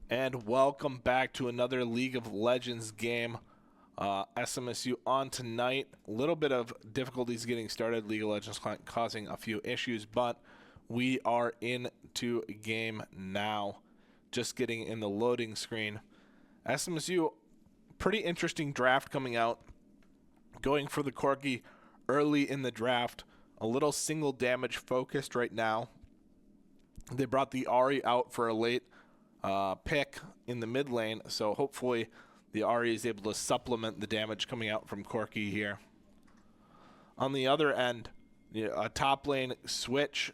And welcome back to another League of Legends game. SMSU on tonight. A little bit of difficulties getting started. League of Legends causing a few issues, but we are into game now. Just getting in the loading screen. SMSU, pretty interesting draft coming out. Going for the Corki early in the draft. A little single damage focused right now. They brought the Ahri out for a late pick in the mid lane, so hopefully the Ahri is able to supplement the damage coming out from Corki here. On the other end, a top lane switch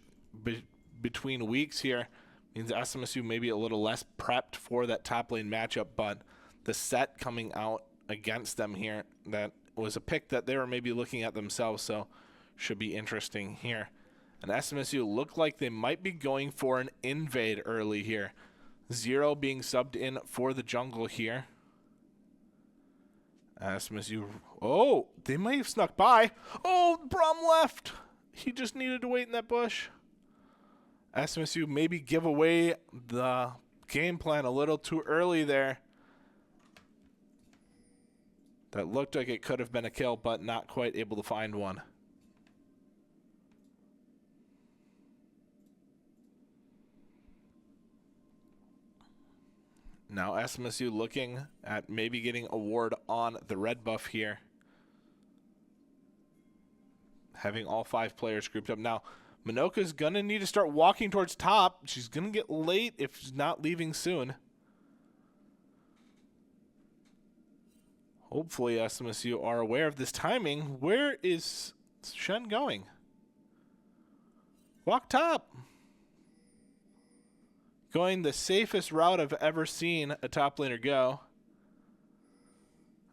between weeks here means SMSU may be a little less prepped for that top lane matchup, but the set coming out against them here, that was a pick that they were maybe looking at themselves, so should be interesting here. And SMSU look like they might be going for an invade early here. Zero being subbed in for the jungle here. SMSU, oh, they might have snuck by. Oh, Brom left. He just needed to wait in that bush. SMSU maybe give away the game plan a little too early there. That looked like it could have been a kill, but not quite able to find one. Now SMSU looking at maybe getting a ward on the red buff here. Having all 5 players grouped up. Now, Minoka's going to need to start walking towards top. She's going to get late if she's not leaving soon. Hopefully SMSU are aware of this timing. Where is Shen going? Walk top. Going the safest route I've ever seen a top laner go.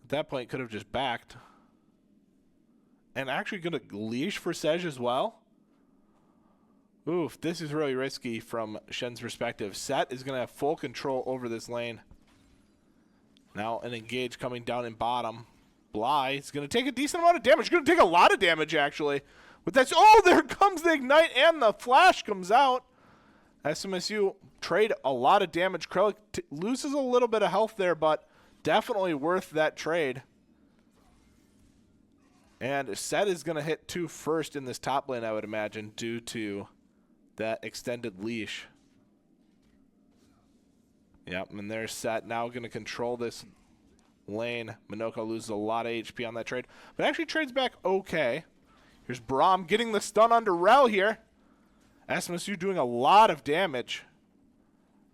At that point, could have just backed. And actually going to leash for Sej as well. Oof, this is really risky from Shen's perspective. Set is going to have full control over this lane. Now an engage coming down in bottom. Bly is going to take a decent amount of damage. Going to take a lot of damage, actually. With that, oh, there comes the ignite and the flash comes out. SMSU trade a lot of damage. Krellick loses a little bit of health there, but definitely worth that trade. And Set is going to hit 2 first in this top lane, I would imagine, due to that extended leash. Yep, and there's Set now going to control this lane. Minoka loses a lot of HP on that trade, but actually trades back okay. Here's Braum getting the stun onto Rel here. SMSU doing a lot of damage.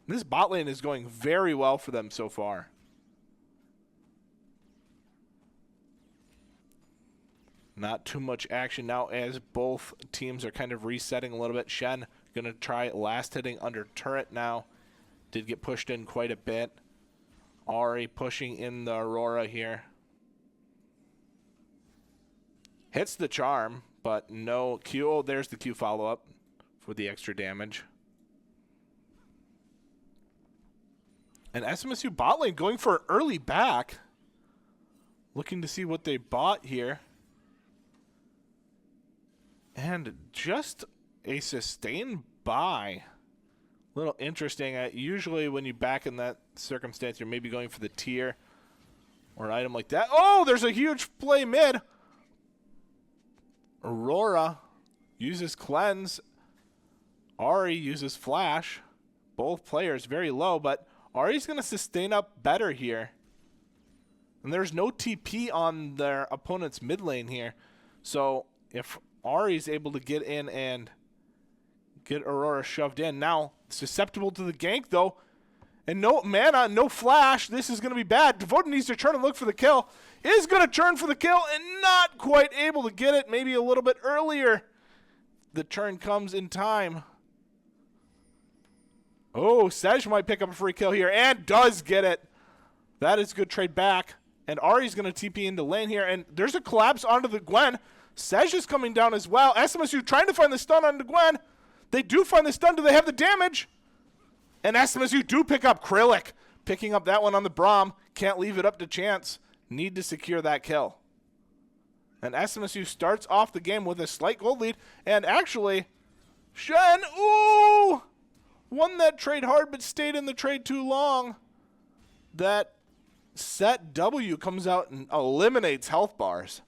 This bot lane is going very well for them so far. Not too much action now as both teams are kind of resetting a little bit. Shen going to try last hitting under turret now. Did get pushed in quite a bit. Ahri pushing in the Aurora here. Hits the charm, but no Q. Oh, there's the Q follow-up for the extra damage. And SMSU bot lane going for an early back. Looking to see what they bought here. And just a sustained buy. A little interesting. Usually when you back in that circumstance, you're maybe going for the tier or an item like that. Oh, there's a huge play mid. Aurora uses cleanse. Ahri uses flash. Both players very low, but Ahri's going to sustain up better here. And there's no TP on their opponent's mid lane here. So if Ahri's able to get in and get Aurora shoved in. Now, susceptible to the gank, though. And no mana, no flash. This is going to be bad. Devoted needs to turn and look for the kill. Is going to turn for the kill and not quite able to get it. Maybe a little bit earlier. The turn comes in time. Oh, Sej might pick up a free kill here and does get it. That is good trade back. And Ahri's going to TP into lane here. And there's a collapse onto the Gwen. Sej is coming down as well. SMSU trying to find the stun onto Gwen. They do find the stun. Do they have the damage? And SMSU do pick up Krellick. Picking up that one on the Braum. Can't leave it up to chance. Need to secure that kill. And SMSU starts off the game with a slight gold lead. And actually, Shen, ooh! won that trade hard but stayed in the trade too long. That set W comes out and eliminates health bars.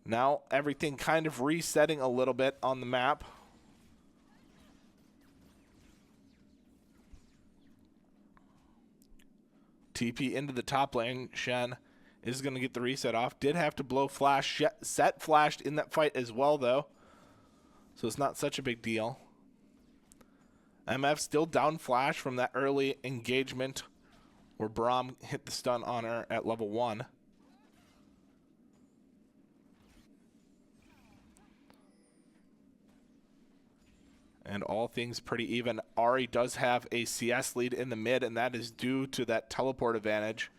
Now everything kind of resetting a little bit on the map. TP into the top lane. Shen is going to get the reset off. Did have to blow flash. Set flashed in that fight as well, though. So it's not such a big deal. MF still down flash from that early engagement where Braum hit the stun on her at level 1. And all things pretty even. Ahri does have a CS lead in the mid, and that is due to that teleport advantage.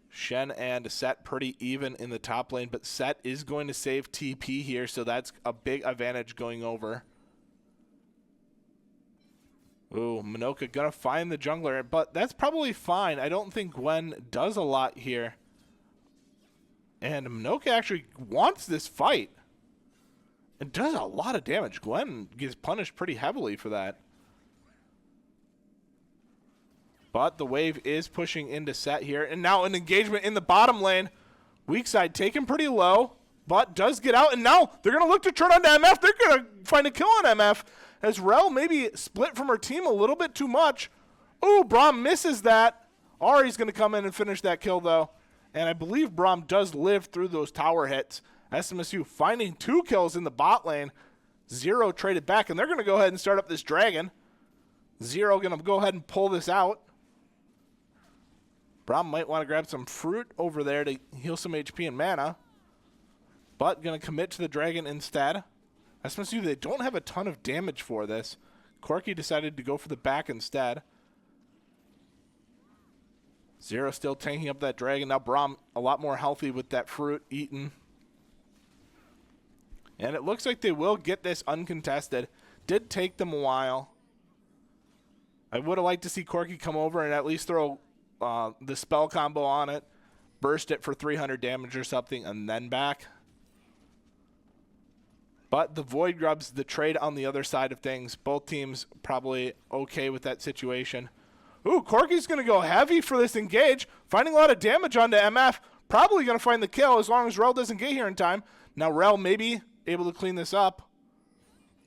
Shen and Set pretty even in the top lane, but Set is going to save TP here, so that's a big advantage going over. Ooh, Minoka gonna find the jungler, but that's probably fine. I don't think Gwen does a lot here. And Minoka actually wants this fight. It does a lot of damage. Gwen gets punished pretty heavily for that. But the wave is pushing into Set here. And now an engagement in the bottom lane. Weak side taken pretty low, but does get out. And now they're going to look to turn on to MF. They're going to find a kill on MF. As Rel maybe split from her team a little bit too much. Ooh, Braum misses that. Ahri's going to come in and finish that kill, though. And I believe Braum does live through those tower hits. SMSU finding 2 kills in the bot lane. Zero traded back, and they're going to go ahead and start up this dragon. Zero going to go ahead and pull this out. Braum might want to grab some fruit over there to heal some HP and mana. But going to commit to the dragon instead. SMSU, they don't have a ton of damage for this. Corki decided to go for the back instead. Zero still tanking up that dragon. Now Braum a lot more healthy with that fruit eaten. And it looks like they will get this uncontested. Did take them a while. I would have liked to see Corki come over and at least throw the spell combo on it. Burst it for 300 damage or something and then back. But the Void Grubs, the trade on the other side of things. Both teams probably okay with that situation. Ooh, Corki's going to go heavy for this engage. Finding a lot of damage onto MF. Probably going to find the kill as long as Rel doesn't get here in time. Now Rel maybe able to clean this up.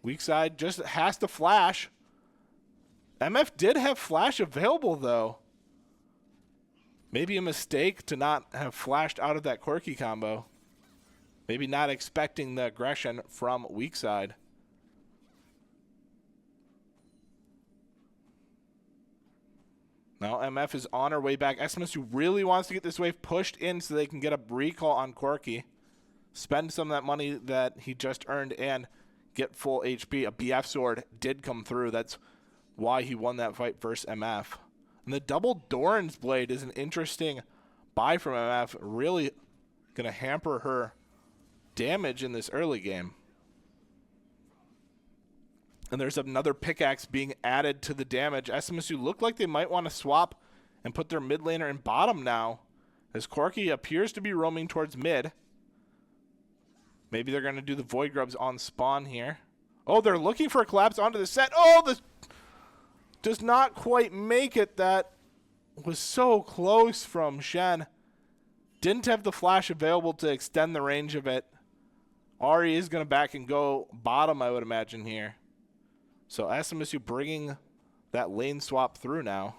Weak side just has to flash. MF did have flash available, though. Maybe a mistake to not have flashed out of that Corki combo. Maybe not expecting the aggression from weak side. Now MF is on her way back. SMSU really wants to get this wave pushed in so they can get a recall on Corki. Spend some of that money that he just earned and get full HP. A BF sword did come through. That's why he won that fight versus MF. And the double Doran's blade is an interesting buy from MF. Really going to hamper her damage in this early game. And there's another pickaxe being added to the damage. SMSU look like they might want to swap and put their mid laner in bottom now, as Corki appears to be roaming towards mid. Maybe they're going to do the Void Grubs on spawn here. Oh, they're looking for a collapse onto the Set. Oh, this does not quite make it. That was so close from Shen. Didn't have the flash available to extend the range of it. Ahri is going to back and go bottom, I would imagine, here. So SMSU bringing that lane swap through now.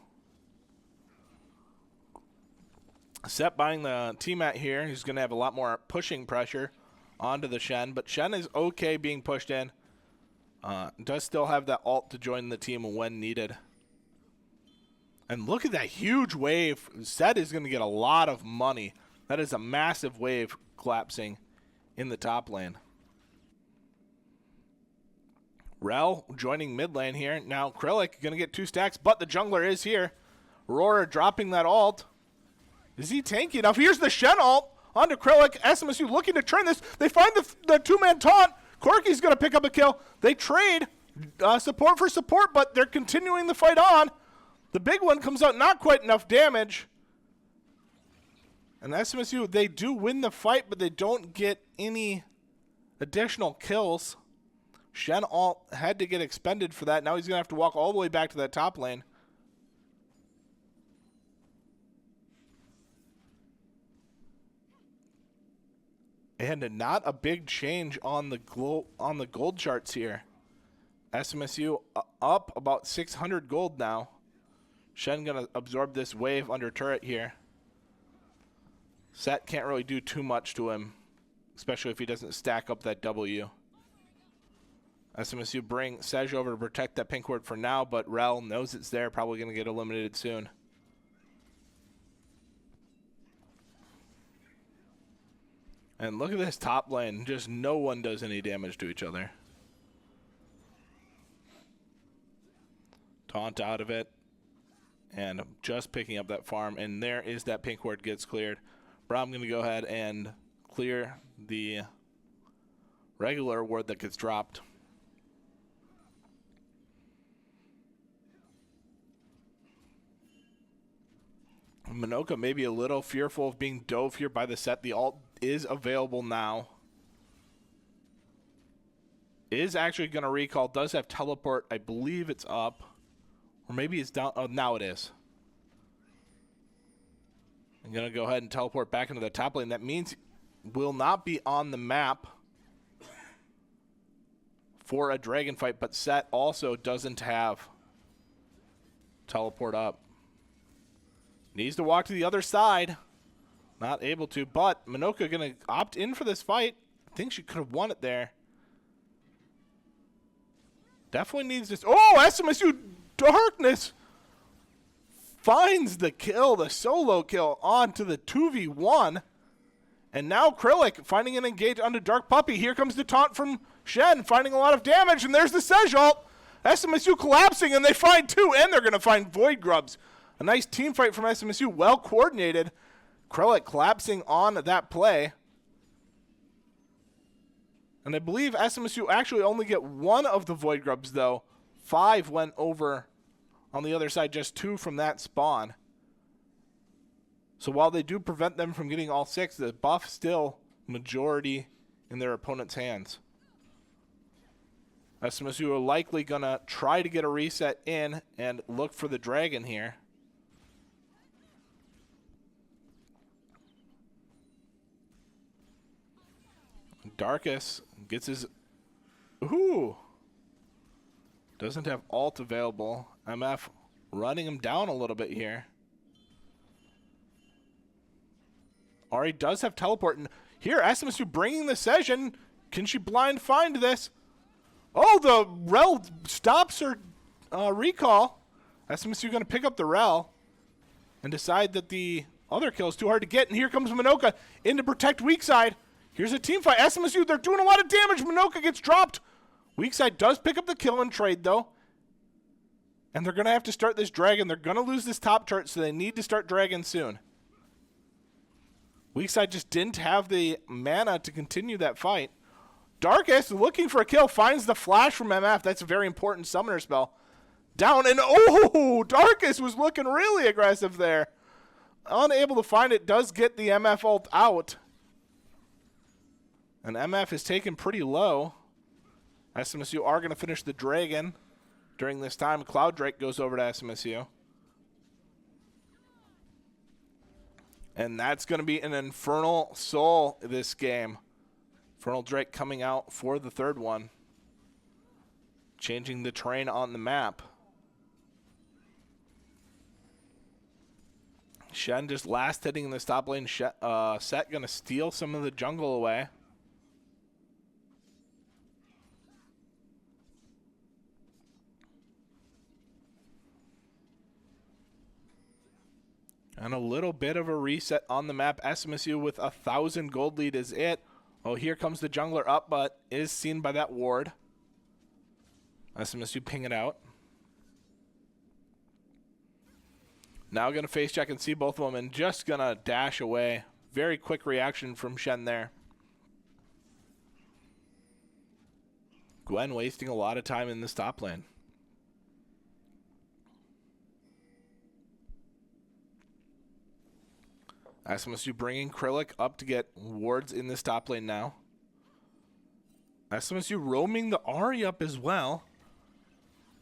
Set buying the T-Mat here. He's going to have a lot more pushing pressure onto the Shen, but Shen is okay being pushed in. Does still have that ult to join the team when needed. And look at that huge wave. Set is going to get a lot of money. That is a massive wave collapsing in the top lane. Rel joining mid lane here. Now Krillic going to get 2 stacks, but the jungler is here. Aurora dropping that ult. Is he tanky enough? Here's the Shen ult onto Krillic. SMSU looking to turn this. They find the 2-man taunt. Corki's going to pick up a kill. They trade support for support, but they're continuing the fight on. The big one comes out, not quite enough damage. And SMSU, they do win the fight, but they don't get any additional kills. Shen all had to get expended for that. Now he's going to have to walk all the way back to that top lane. And not a big change on the gold charts here. SMSU up about 600 gold now. Shen going to absorb this wave under turret here. Set can't really do too much to him, especially if he doesn't stack up that W. SMSU bring Sej over to protect that pink ward for now, but Rel knows it's there, probably going to get eliminated soon. And look at this top lane. Just no one does any damage to each other. Taunt out of it. And just picking up that farm. And there is that pink ward gets cleared. Braum going to go ahead and clear the regular ward that gets dropped. Minoka may be a little fearful of being dove here by the set. The ult is available now. Is actually going to recall. Does have teleport. I believe it's up. Or maybe it's down. Oh, now it is. I'm going to go ahead and teleport back into the top lane. That means will not be on the map for a dragon fight, but Set also doesn't have teleport up. Needs to walk to the other side. Not able to, but Minoka going to opt in for this fight. I think she could have won it there. Definitely needs this. Oh, SMSU Darkness finds the kill, the solo kill onto the 2v1. And now Krillic finding an engage onto Dark Puppy. Here comes the taunt from Shen, finding a lot of damage, and there's the Sej ult. SMSU collapsing, and they find two, and they're going to find Void Grubs. A nice team fight from SMSU, well coordinated. Krillic collapsing on that play. And I believe SMSU actually only get one of the Void Grubs, though. 5 went over on the other side, just 2 from that spawn. So while they do prevent them from getting all 6, the buff still majority in their opponent's hands. SMSU are likely going to try to get a reset in and look for the dragon here. Darkus gets his... Ooh! Doesn't have ult available. MF running him down a little bit here. Ari does have teleport. And here, SMSU bringing the session. Can she blind find this? Oh, the Rel stops her recall. SMSU going to pick up the Rel and decide that the other kill is too hard to get. And here comes Minoka in to protect weak side. Here's a team fight. SMSU, they're doing a lot of damage. Minoka gets dropped. Weak side does pick up the kill and trade, though. And they're going to have to start this dragon. They're going to lose this top turret, so they need to start dragon soon. Weak side just didn't have the mana to continue that fight. Darkus, looking for a kill, finds the flash from MF. That's a very important summoner spell. Down, and oh, Darkus was looking really aggressive there. Unable to find it, does get the MF ult out. And MF is taken pretty low. SMSU are going to finish the dragon during this time. Cloud Drake goes over to SMSU. And that's going to be an Infernal Soul this game. Infernal Drake coming out for the third one. Changing the terrain on the map. Shen just last hitting in the top lane. Set going to steal some of the jungle away. And a little bit of a reset on the map. SMSU with 1,000 gold lead is it. Oh, here comes the jungler up, but is seen by that ward. SMSU ping it out. Now going to face check and see both of them and just going to dash away. Very quick reaction from Shen there. Gwen wasting a lot of time in this top lane. SMSU bringing Krillic up to get wards in this top lane now. SMSU roaming the Ahri up as well.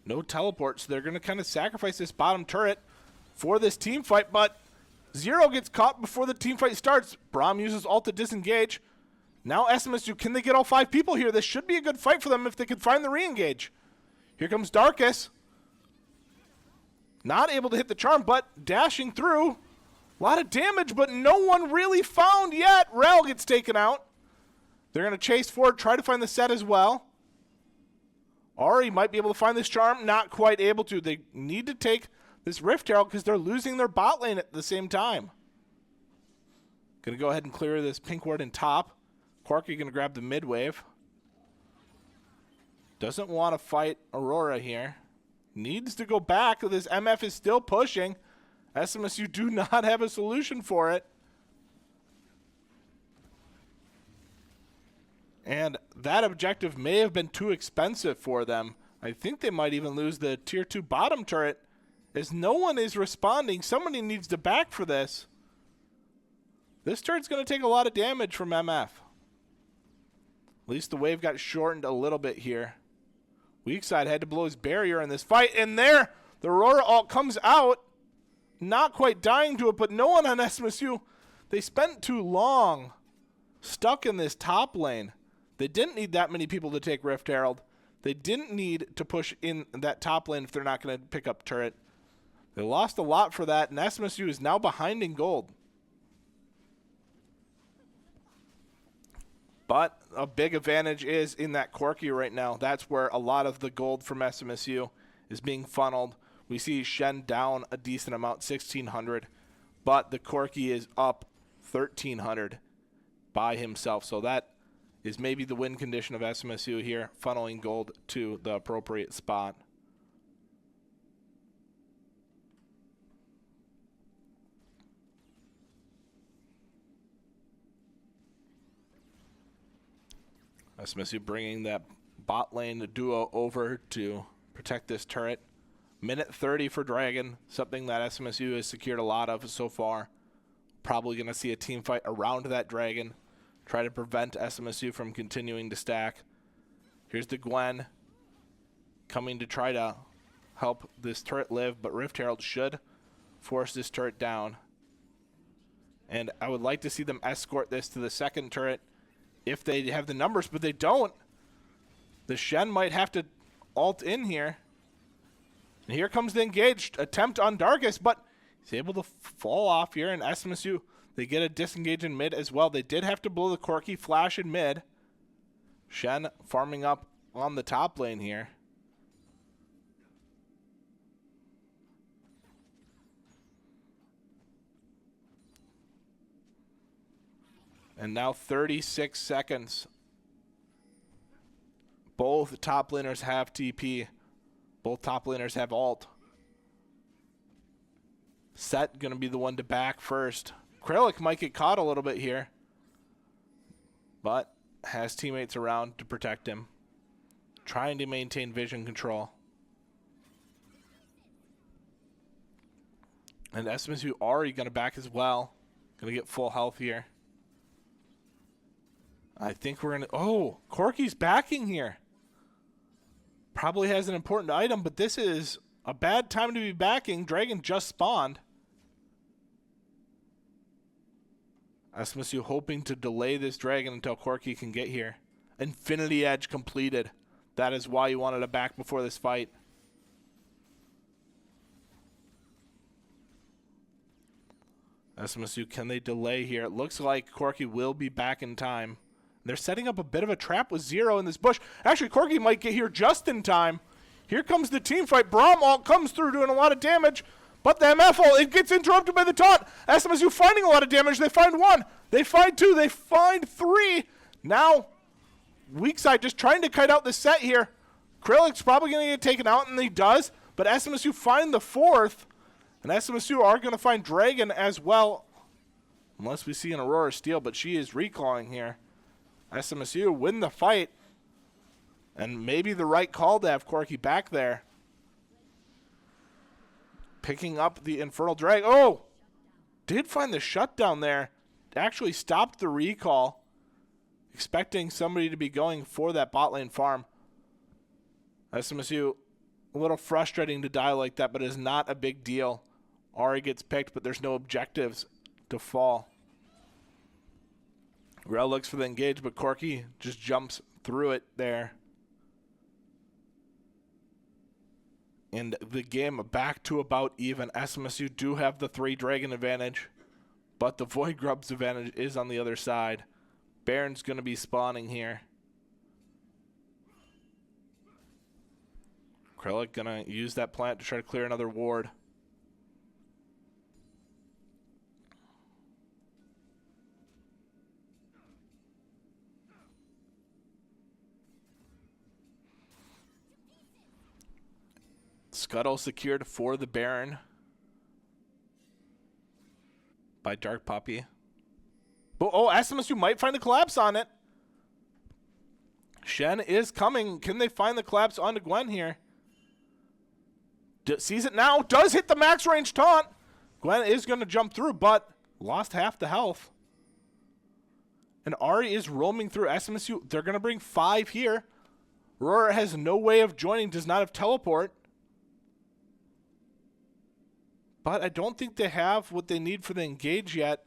No teleport, so they're going to kind of sacrifice this bottom turret for this team fight, but Zero gets caught before the team fight starts. Braum uses ult to disengage. Now SMSU, can they get all 5 people here? This should be a good fight for them if they can find the re-engage. Here comes Darkus. Not able to hit the charm, but dashing through. A lot of damage, but no one really found yet. Rel gets taken out. They're going to chase forward, try to find the set as well. Ahri might be able to find this charm. Not quite able to. They need to take this Rift Herald because they're losing their bot lane at the same time. Going to go ahead and clear this pink ward in top. Corky going to grab the mid wave. Doesn't want to fight Aurora here. Needs to go back. This MF is still pushing. SMSU do not have a solution for it. And that objective may have been too expensive for them. I think they might even lose the tier 2 bottom turret as no one is responding. Somebody needs to back for this. This turret's going to take a lot of damage from MF. At least the wave got shortened a little bit here. Weak side had to blow his barrier in this fight. And there, the Aurora ult comes out. Not quite dying to it, but no one on SMSU. They spent too long stuck in this top lane. They didn't need that many people to take Rift Herald. They didn't need to push in that top lane if they're not going to pick up turret. They lost a lot for that, and SMSU is now behind in gold. But a big advantage is in that Corky right now. That's where a lot of the gold from SMSU is being funneled. We see Shen down a decent amount, 1,600. But the Corky is up 1,300 by himself. So that is maybe the win condition of SMSU here, funneling gold to the appropriate spot. SMSU bringing that bot lane duo over to protect this turret. Minute 30 for Dragon, something that SMSU has secured a lot of so far. Probably going to see a team fight around that Dragon. Try to prevent SMSU from continuing to stack. Here's the Gwen coming to try to help this turret live, but Rift Herald should force this turret down. And I would like to see them escort this to the second turret if they have the numbers, but they don't. The Shen might have to ult in here. And here comes the engaged attempt on Darkus, but he's able to fall off here, and SMSU, they get a disengage in mid as well. They did have to blow the Corky flash in mid. Shen farming up on the top lane here. And now 36 seconds. Both top laners have TP. Both top laners have ult. Set going to be the one to back first. Kralik might get caught a little bit here, but has teammates around to protect him. Trying to maintain vision control. And SMSU already going to back as well. Going to get full health here. I think we're going to... Oh, Corky's backing here. Probably has an important item, but this is a bad time to be backing. Dragon just spawned. SMSU hoping to delay this Dragon until Corky can get here. Infinity Edge completed. That is why you wanted to back before this fight. SMSU, can they delay here? It looks like Corky will be back in time. They're setting up a bit of a trap with Zero in this bush. Actually, Corky might get here just in time. Here comes the team fight. Braum ult comes through doing a lot of damage. But the MF ult, it gets interrupted by the taunt. SMSU finding a lot of damage. They find one. They find two. They find three. Now, weak side just trying to kite out the set here. Krilik's probably going to get taken out, and he does. But SMSU find the fourth. And SMSU are going to find Dragon as well. Unless we see an Aurora steal, but she is recalling here. SMSU win the fight. And maybe the right call to have Corky back there. Picking up the Infernal Drag. Oh! Did find the shutdown there. Actually stopped the recall. expecting somebody to be going for that bot lane farm. SMSU, a little frustrating to die like that, but is not a big deal. Ari gets picked, but there's no objectives to fall. Rel looks for the engage, but Corky just jumps through it there. And the game back to about even. SMSU do have the 3 dragon advantage, but the Void Grub's advantage is on the other side. Baron's going to be spawning here. Krellick going to use that plant to try to clear another ward. Scuttle secured for the Baron by Dark Puppy. Oh, SMSU might find the collapse on it. Shen is coming. Can they find the collapse onto Gwen here? Sees it now. Does hit the max range taunt. Gwen is going to jump through, but lost half the health. And Ari is roaming through SMSU. They're going to bring 5 here. Aurora has no way of joining, does not have teleport. But I don't think they have what they need for the engage yet.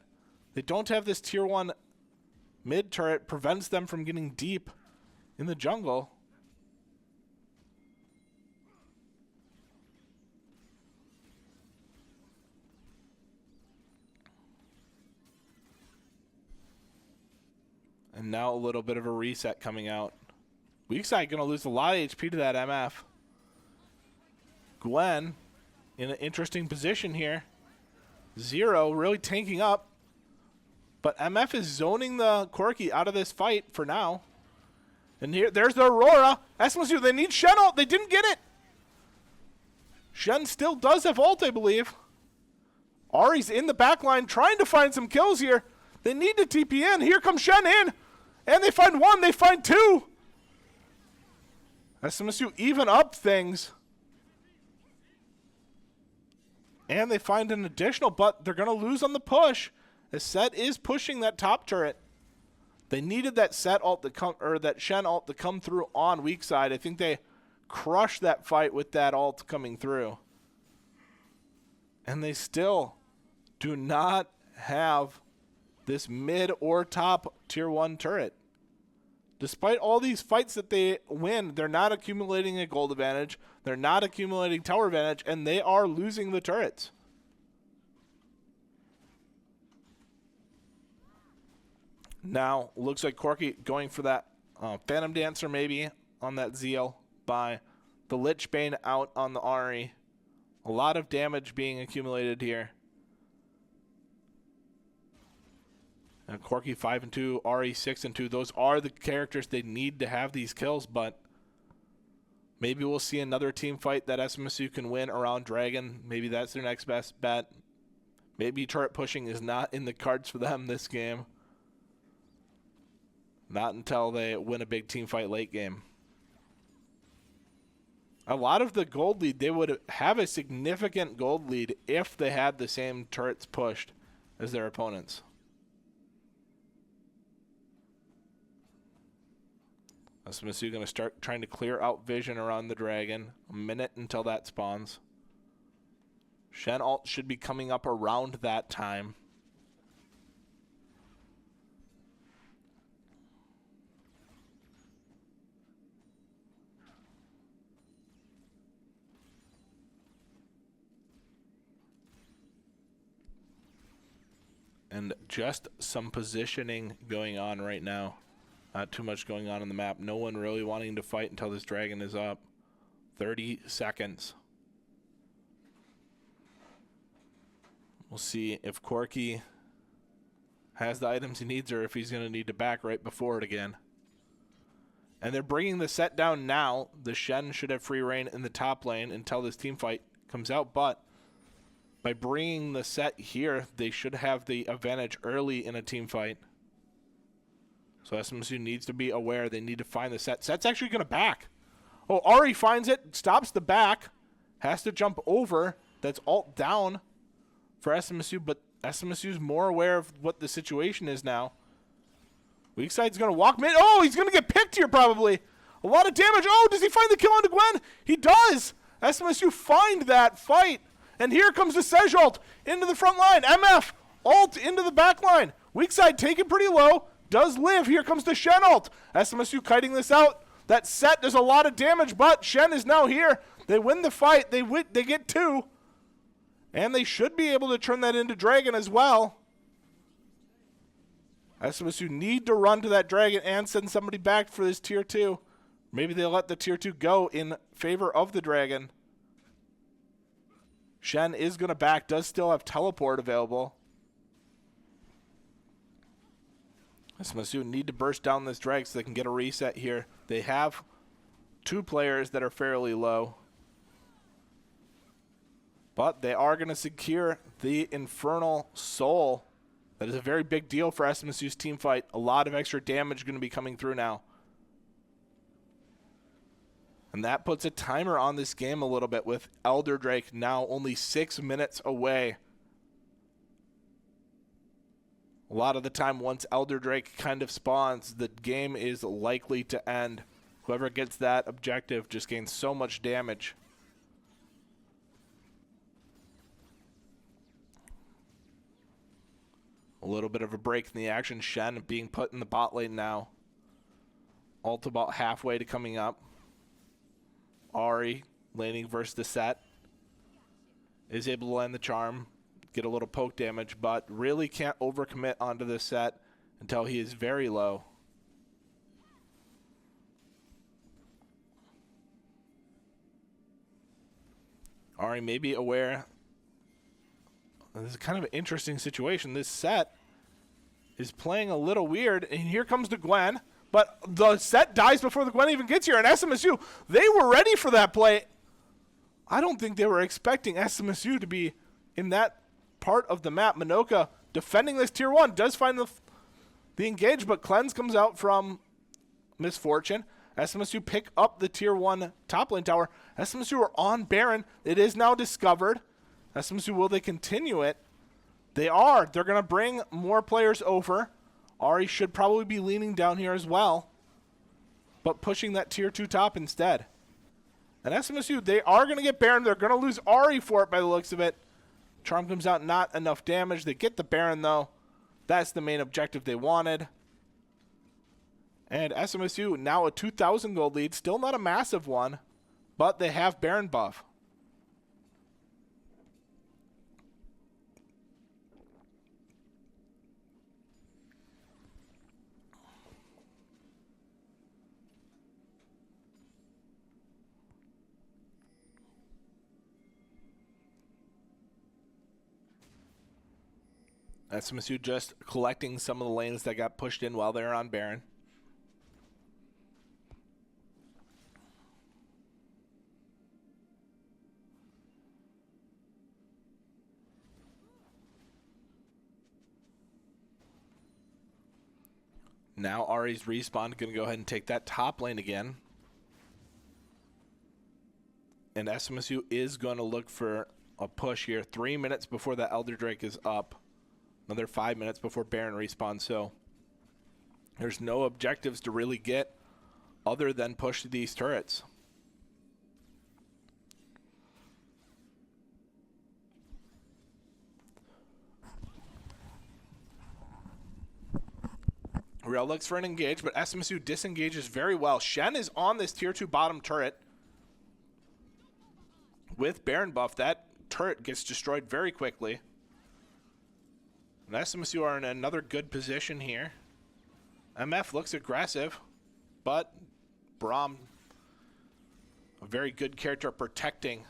They don't have this tier 1 mid turret. Prevents them from getting deep in the jungle. And now a little bit of a reset coming out. Weak side going to lose a lot of HP to that MF. Gwen in an interesting position here. Zero really tanking up. But MF is zoning the Corky out of this fight for now. And there's the Aurora. SMSU, they need Shen ult. They didn't get it. Shen still does have ult, I believe. Ari's in the back line trying to find some kills here. They need to TP in. Here comes Shen in. And they find 1. They find 2. SMSU even up things. And they find an additional, but they're going to lose on the push. The Set is pushing that top turret. They needed that Set ult to come, or that Shen ult to come through on weak side. I think they crushed that fight with that ult coming through. And they still do not have this mid or top tier 1 turret. Despite all these fights that they win, they're not accumulating a gold advantage. They're not accumulating tower advantage, and they are losing the turrets. Now, looks like Corky going for that Phantom Dancer maybe on that Zeal by the Lich Bane out on the Ahri. A lot of damage being accumulated here. And Corky 5 and 2, Ahri 6 and 2. Those are the characters they need to have these kills, but maybe we'll see another team fight that SMSU can win around Dragon. Maybe that's their next best bet. Maybe turret pushing is not in the cards for them this game. Not until they win a big team fight late game. A lot of the gold lead, they would have a significant gold lead if they had the same turrets pushed as their opponents. SMSU going to start trying to clear out vision around the dragon. A minute until that spawns. Shen ult should be coming up around that time. And just some positioning going on right now. Not too much going on the map. No one really wanting to fight until this dragon is up. 30 seconds. We'll see if Corky has the items he needs or if he's going to need to back right before it again. And they're bringing the Set down now. The Shen should have free reign in the top lane until this team fight comes out. But by bringing the Set here, they should have the advantage early in a team fight. So SMSU needs to be aware. They need to find the Set. Set's actually going to back. Oh, Ahri finds it, stops the back, has to jump over. That's ult down for SMSU, but SMSU's more aware of what the situation is now. Weak side's going to walk mid. Oh, he's going to get picked here probably. A lot of damage. Oh, does he find the kill onto Gwen? He does. SMSU find that fight. And here comes the Sej ult into the front line. MF ult into the back line. Weak side taken pretty low. Does live. Here comes the Shen ult. SMSU kiting this out. That set does a lot of damage, but Shen is now here. They win the fight. They get 2. And they should be able to turn that into Dragon as well. SMSU need to run to that Dragon and send somebody back for this tier 2. Maybe they'll let the tier 2 go in favor of the Dragon. Shen is going to back, does still have teleport available. SMSU need to burst down this Dragon so they can get a reset here. They have 2 players that are fairly low. But they are going to secure the Infernal Soul. That is a very big deal for SMSU's team fight. A lot of extra damage going to be coming through now. And that puts a timer on this game a little bit with Elder Drake now only 6 minutes away. A lot of the time, once Elder Drake kind of spawns, the game is likely to end. Whoever gets that objective just gains so much damage. A little bit of a break in the action. Shen being put in the bot lane now. Ult about halfway to coming up. Ahri laning versus the set. Is able to land the charm. Get a little poke damage, but really can't overcommit onto this set until he is very low. Ahri may be aware. This is kind of an interesting situation. This set is playing a little weird, and here comes the Gwen, but the set dies before the Gwen even gets here, and SMSU, they were ready for that play. I don't think they were expecting SMSU to be in that part of the map. Minoka defending this tier 1 does find the engage, but Cleanse comes out from Misfortune. SMSU pick up the tier 1 top lane tower. SMSU are on Baron. It is now discovered. SMSU, will they continue it? They are. They're going to bring more players over. Ahri should probably be leaning down here as well, but pushing that tier 2 top instead. And SMSU, they are going to get Baron. They're going to lose Ahri for it by the looks of it. Charm comes out, not enough damage. They get the Baron, though. That's the main objective they wanted. And SMSU, now a 2,000 gold lead. Still not a massive one, but they have Baron buff. SMSU just collecting some of the lanes that got pushed in while they're on Baron. Now Ahri's respawn, going to go ahead and take that top lane again. And SMSU is going to look for a push here. 3 minutes before the Elder Drake is up. Another 5 minutes before Baron respawns, so there's no objectives to really get other than push these turrets. Real looks for an engage, but SMSU disengages very well. Shen is on this tier 2 bottom turret. With Baron buff, that turret gets destroyed very quickly. And SMSU are in another good position here. MF looks aggressive, but Braum, a very good character protecting.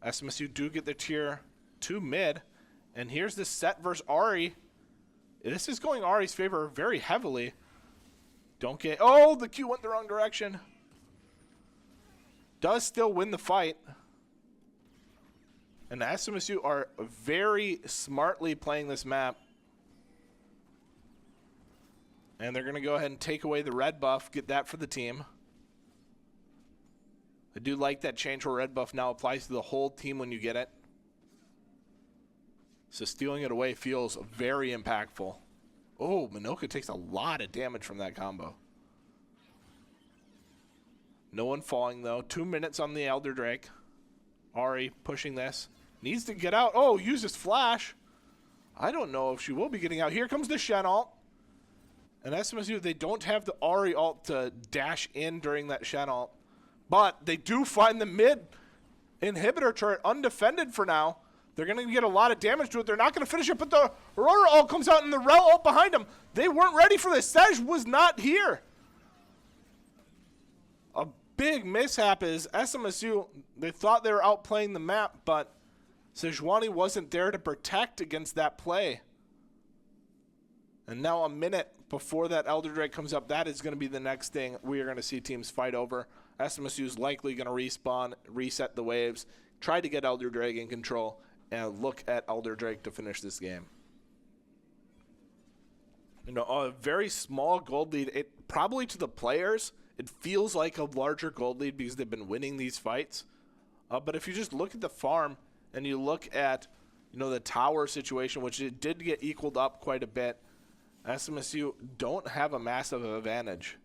SMSU do get the tier 2 mid, and here's the set versus Ahri. This is going Ahri's favor very heavily. Don't get... Oh, the Q went the wrong direction. Does still win the fight. And the SMSU are very smartly playing this map. And they're going to go ahead and take away the red buff, get that for the team. I do like that change where red buff now applies to the whole team when you get it. So stealing it away feels very impactful. Oh, Minoka takes a lot of damage from that combo. No one falling, though. 2 minutes on the Elder Drake. Ahri pushing this. Needs to get out. Oh, uses flash. I don't know if she will be getting out. Here comes the Shen ult. And SMSU, they don't have the Ahri ult to dash in during that Shen ult. But they do find the mid inhibitor turret undefended for now. They're going to get a lot of damage to it. They're not going to finish it, but the Aurora ult comes out and the Rel ult behind them. They weren't ready for this. Sej was not here. A big mishap is SMSU, they thought they were outplaying the map, but Sejuani wasn't there to protect against that play. And now a minute before that Elder Drake comes up, that is going to be the next thing we are going to see teams fight over. SMSU is likely going to respawn, reset the waves, try to get Elder Drake in control, and look at Elder Drake to finish this game. You know, a very small gold lead. It probably to the players, it feels like a larger gold lead because they've been winning these fights. But if you just look at the farm and you look at, you know, the tower situation, which it did get equaled up quite a bit, SMSU don't have a massive advantage.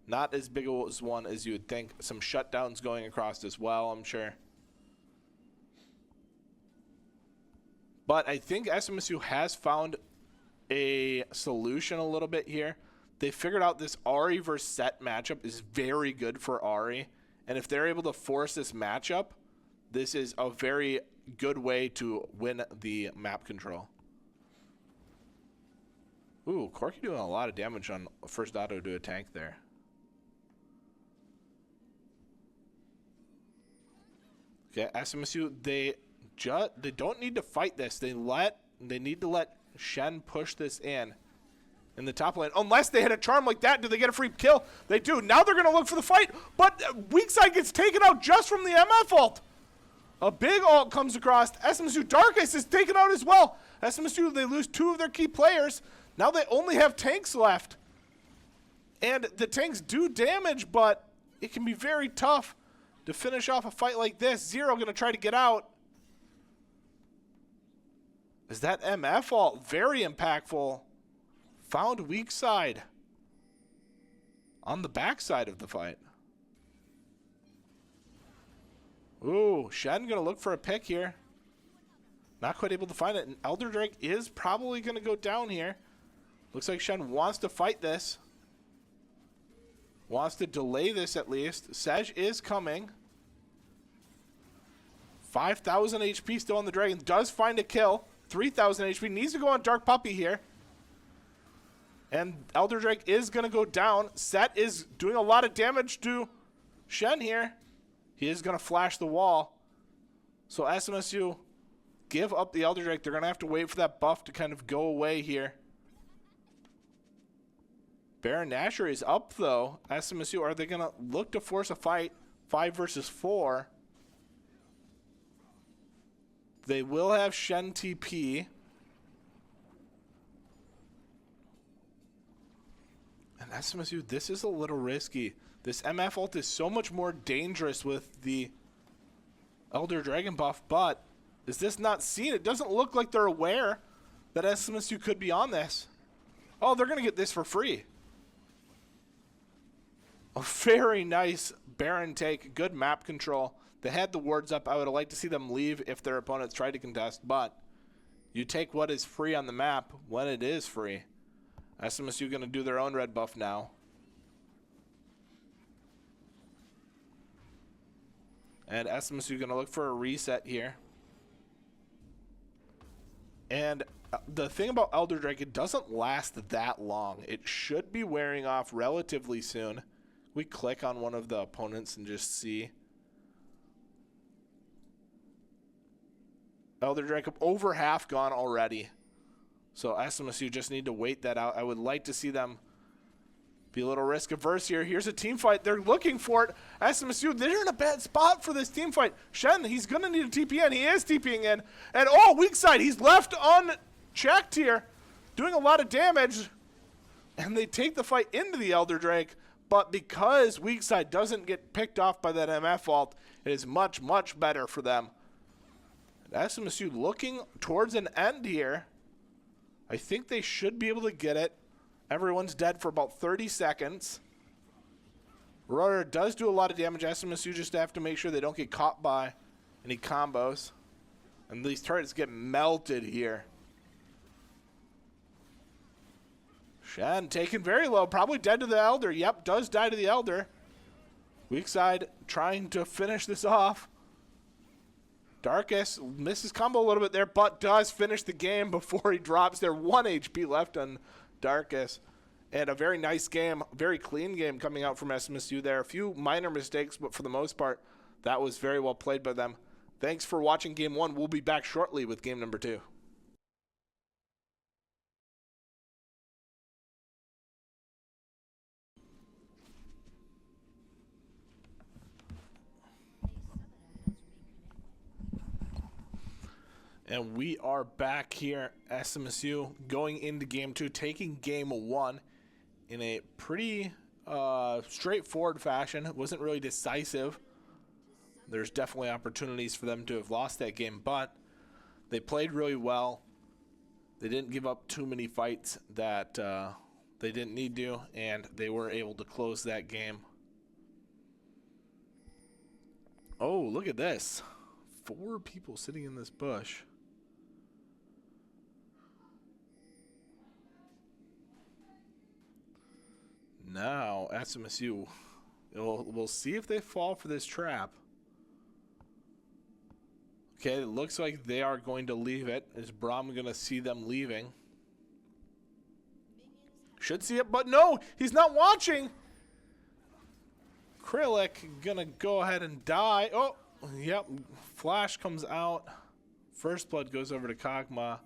Not as big as one as you would think. Some shutdowns going across as well, I'm sure. But I think SMSU has found a solution a little bit here. They figured out this Ahri versus Set matchup is very good for Ahri. And if they're able to force this matchup, this is a very good way to win the map control. Ooh, Corki doing a lot of damage on first auto to a tank there. Okay, SMSU, they don't need to fight this. They need to let Shen push this in the top lane. Unless they hit a charm like that, do they get a free kill? They do. Now they're going to look for the fight, but weak side gets taken out just from the MF ult. A big ult comes across. SMSU Darkest is taken out as well. SMSU, they lose 2 of their key players. Now they only have tanks left. And the tanks do damage, but it can be very tough to finish off a fight like this. Zero going to try to get out. Is that MF ult very impactful? Found weak side on the backside of the fight. Ooh, Shen going to look for a pick here. Not quite able to find it. And Elder Drake is probably going to go down here. Looks like Shen wants to fight this. Wants to delay this at least. Sej is coming. 5,000 HP still on the Dragon. Does find a kill. 3,000 HP. Needs to go on Dark Puppy here. And Elder Drake is going to go down. Set is doing a lot of damage to Shen here. He is going to flash the wall. So SMSU give up the Elder Drake. They're going to have to wait for that buff to kind of go away here. Baron Nashor is up, though. SMSU, are they going to look to force a fight? 5 versus 4. They will have Shen TP. And SMSU, this is a little risky. This MF ult is so much more dangerous with the Elder Dragon buff, but is this not seen? It doesn't look like they're aware that SMSU could be on this. Oh, they're going to get this for free. A very nice Baron take. Good map control. They had the wards up. I would have liked to see them leave if their opponents tried to contest, but you take what is free on the map when it is free. SMSU going to do their own red buff now. And SMSU going to look for a reset here. And the thing about Elder Drake, it doesn't last that long. It should be wearing off relatively soon. We click on one of the opponents and just see. Elder Drake over half gone already. So SMSU just need to wait that out. I would like to see them be a little risk averse here. Here's a team fight. They're looking for it. SMSU, they're in a bad spot for this team fight. Shen, he's going to need a TP in. He is TPing in. And oh, weak side. He's left unchecked here. Doing a lot of damage. And they take the fight into the Elder Drake. But because weak side doesn't get picked off by that MF ult, it is much, much better for them. And SMSU looking towards an end here. I think they should be able to get it. Everyone's dead for about 30 seconds. Rotor does do a lot of damage. SMSU just have to make sure they don't get caught by any combos. And these turrets get melted here. Shen taken very low. Probably dead to the Elder. Yep, does die to the Elder. Weak side trying to finish this off. Darkus misses combo a little bit there, but does finish the game before he drops there. 1 HP left on Darkus. And a very nice game, very clean game coming out from SMSU there. A few minor mistakes, but for the most part, that was very well played by them. Thanks for watching Game 1. We'll be back shortly with Game number 2. And we are back here, SMSU, going into Game 2, taking Game 1 in a pretty straightforward fashion. It wasn't really decisive. There's definitely opportunities for them to have lost that game, but they played really well. They didn't give up too many fights that they didn't need to, and they were able to close that game. Oh, look at this. 4 people sitting in this bush. Now, SMSU, we'll see if they fall for this trap. Okay, it looks like they are going to leave it. Is Braum going to see them leaving? Should see it, but no, he's not watching. Krillic going to go ahead and die. Oh, yep, Flash comes out. First blood goes over to Kog'Maw.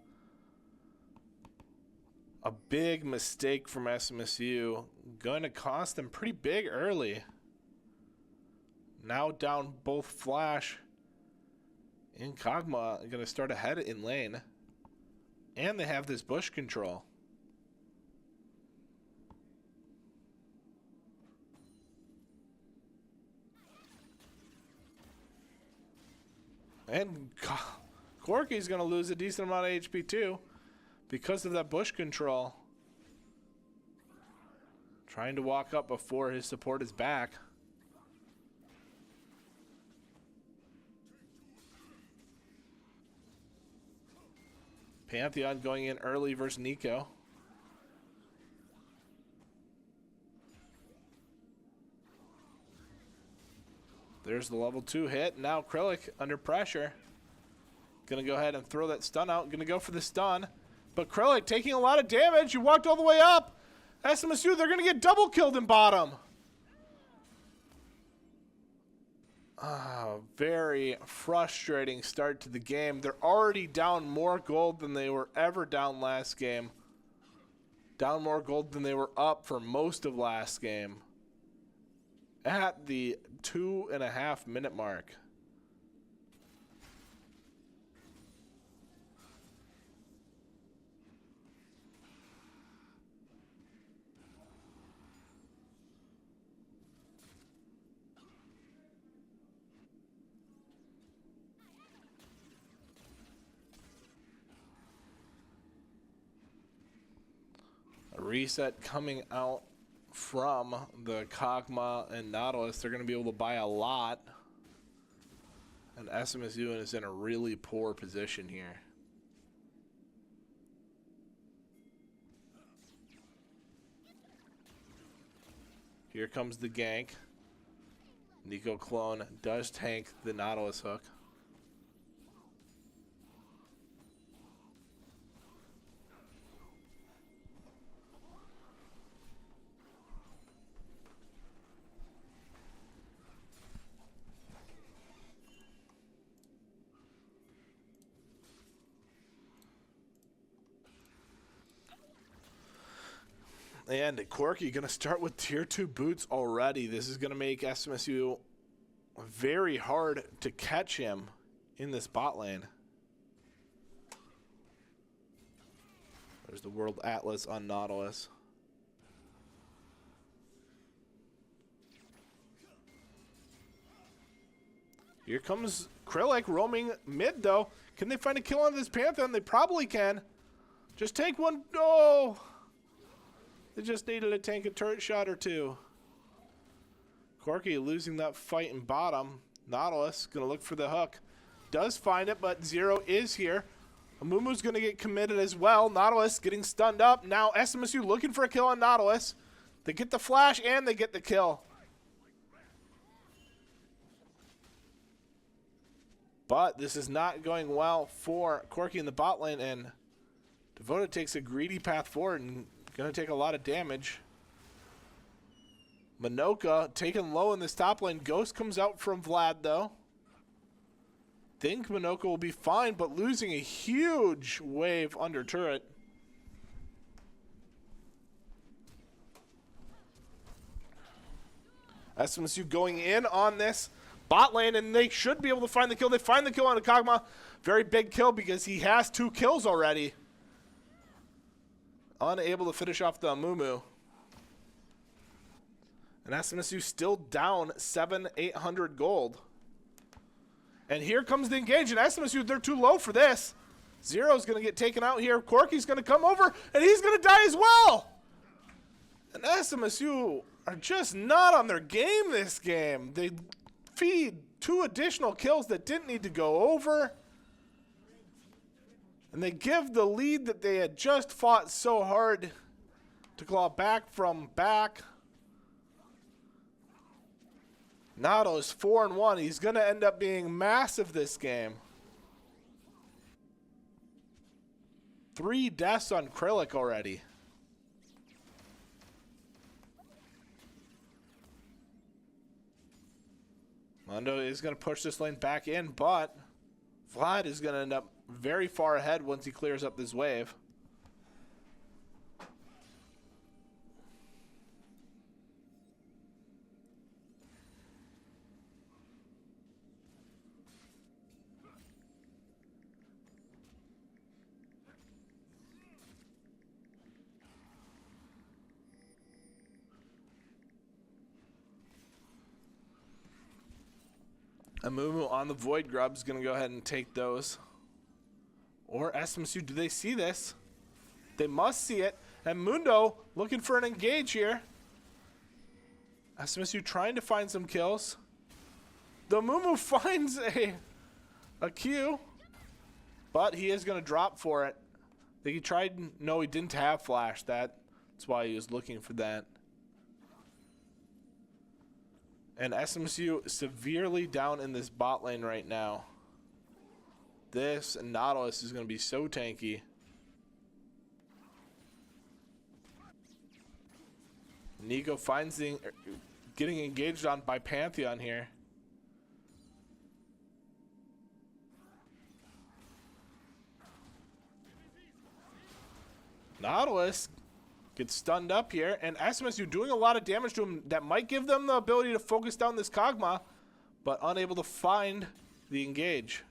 A big mistake from SMSU. Going to cost them pretty big early. Now down both Flash and Kog'Maw. Going to start ahead in lane. And they have this bush control. And Corky's going to lose a decent amount of HP too, because of that bush control. Trying to walk up before his support is back. Pantheon going in early versus Nico. There's the level 2 hit. Now Krillic under pressure. Gonna go ahead and throw that stun out. Gonna go for the stun. But Krillic taking a lot of damage. You walked all the way up. SMSU, they're gonna get double killed in bottom. Very frustrating start to the game. They're already down more gold than they were ever down last game. Down more gold than they were up for most of last game. At the 2.5 minute mark. A reset coming out from the Kog'Maw and Nautilus. They're going to be able to buy a lot. And SMSU is in a really poor position here. Here comes the gank. Nico Clone does tank the Nautilus hook. And Corky going to start with tier 2 boots already. This is going to make SMSU very hard to catch him in this bot lane. There's the World Atlas on Nautilus. Here comes Krillic roaming mid though. Can they find a kill on this Pantheon? They probably can. Just take one. Oh! They just needed to tank a turret shot or two. Corky losing that fight in bottom. Nautilus going to look for the hook. Does find it, but Zero is here. Amumu's going to get committed as well. Nautilus getting stunned up. Now SMSU looking for a kill on Nautilus. They get the flash and they get the kill. But this is not going well for Corky in the bot lane, and Devoted takes a greedy path forward and going to take a lot of damage. Minoka taken low in this top lane. Ghost comes out from Vlad, though. Think Minoka will be fine, but losing a huge wave under turret. SMSU going in on this bot lane, and they should be able to find the kill. They find the kill on Akagma. Very big kill because he has 2 kills already. Unable to finish off the Amumu. And SMSU still down 800 gold. And here comes the engage, and SMSU, they're too low for this. Zero's going to get taken out here. Corky's going to come over, and he's going to die as well. And SMSU are just not on their game this game. They feed 2 additional kills that didn't need to go over. And they give the lead that they had just fought so hard to claw back from back. Nautilus 4-1. He's going to end up being massive this game. 3 deaths on Krillic already. Mondo is going to push this lane back in, but Vlad is going to end up very far ahead once he clears up this wave. Amumu on the Void Grub is going to go ahead and take those. Or SMSU, do they see this? They must see it. And Mundo looking for an engage here. SMSU trying to find some kills. The Amumu finds a Q, but he is going to drop for it. I think he tried, no, he didn't have flash. That's why he was looking for that. And SMSU severely down in this bot lane right now. This Nautilus is going to be so tanky. Nico finds the getting engaged on by Pantheon here. Nautilus gets stunned up here, and SMSU doing a lot of damage to him that might give them the ability to focus down this Kog'Maw, but unable to find the engage.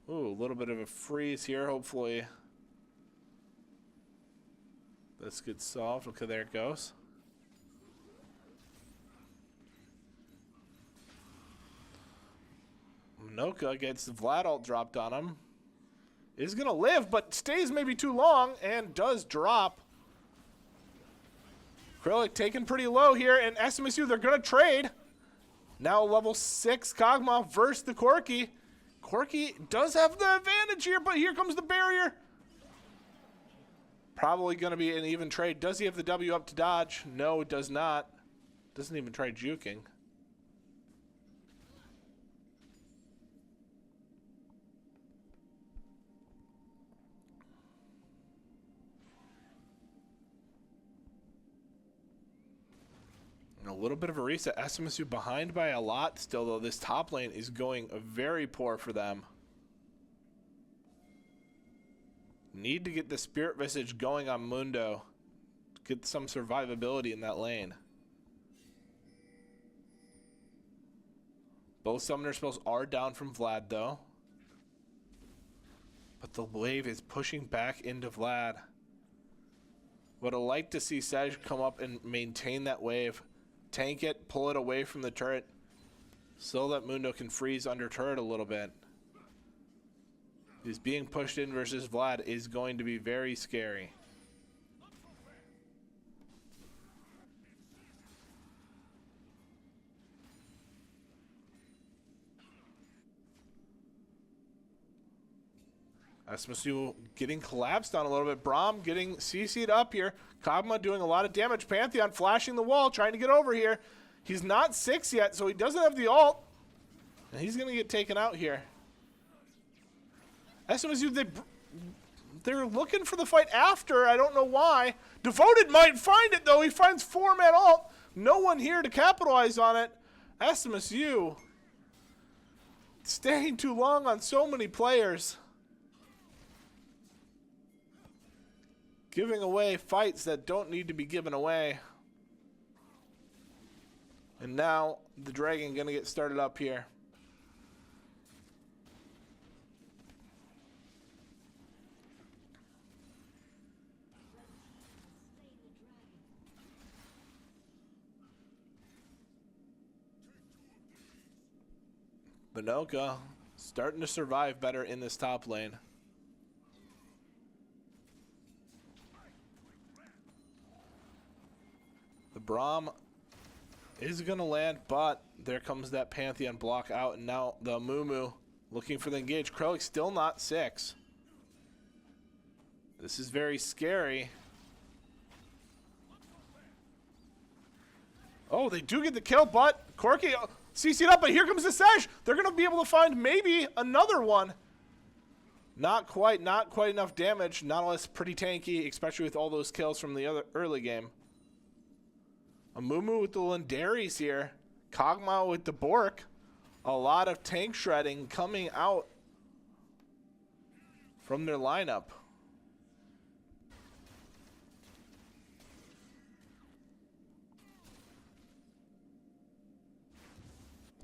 Ooh, a little bit of a freeze here. Hopefully this gets solved. Okay, there it goes. Minoka gets the Vlad ult dropped on him. Is going to live, but stays maybe too long and does drop. Krillic taken pretty low here, and SMSU, they're going to trade. Now level 6 Kog'Maw versus the Corky. Corky does have the advantage here, but here comes the barrier. Probably going to be an even trade. Does he have the W up to dodge? No, it does not. Doesn't even try juking. A little bit of a reset. SMSU behind by a lot still, though. This top lane is going very poor for them. Need to get the Spirit Visage going on Mundo. Get some survivability in that lane. Both summoner spells are down from Vlad, though. But the wave is pushing back into Vlad. Would have liked to see Sej come up and maintain that wave. Tank it, pull it away from the turret. so that Mundo can freeze under turret a little bit. He's being pushed in versus Vlad is going to be very scary. SMSU getting collapsed on a little bit. Braum getting CC'd up here. Kog'Maw doing a lot of damage. Pantheon flashing the wall, trying to get over here. He's not 6 yet, so he doesn't have the ult. And he's going to get taken out here. SMSU, they're looking for the fight after. I don't know why. Devoted might find it, though. He finds 4-man ult. No one here to capitalize on it. SMSU staying too long on so many players. Giving away fights that don't need to be given away. And now the Dragon going to get started up here. Minoka starting to survive better in this top lane. The Braum is going to land, but there comes that Pantheon block out, and now the Mumu looking for the engage. Krellick still not 6. This is very scary. Oh, they do get the kill, but Corki CC'd up, but here comes the Sesh. They're going to be able to find maybe another one. Not quite enough damage. Nautilus pretty tanky, especially with all those kills from the other early game. A Mumu with the Lindaris here. Kog'Maw with the Bork. A lot of tank shredding coming out from their lineup.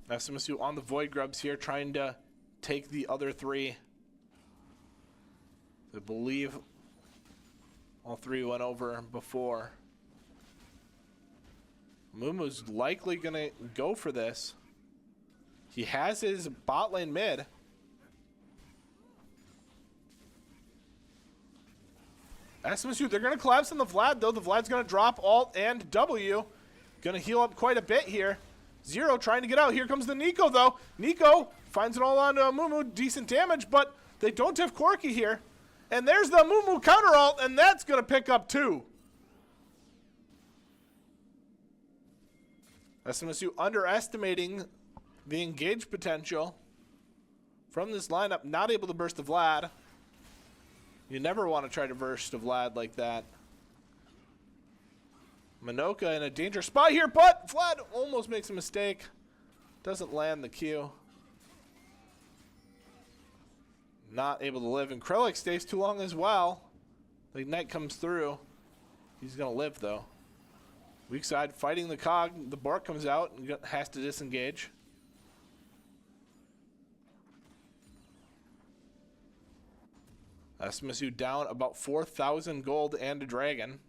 SMSU on the Void Grubs here, trying to take the other 3. I believe all 3 went over before. Mumu's likely going to go for this. He has his bot lane mid. SMSU, they're going to collapse on the Vlad, though. The Vlad's going to drop alt and W. Going to heal up quite a bit here. Zero trying to get out. Here comes the Nico, though. Nico finds it all on Mumu. Decent damage, but they don't have Corki here. And there's the Mumu counter alt, and that's going to pick up 2. SMSU underestimating the engage potential from this lineup. Not able to burst the Vlad. You never want to try to burst a Vlad like that. Minoka in a dangerous spot here, but Vlad almost makes a mistake. Doesn't land the Q. Not able to live, and Krellick stays too long as well. The Ignite comes through. He's going to live, though. Weak side fighting the Cog. The Bork comes out and has to disengage. SMSU down about 4,000 gold and a dragon.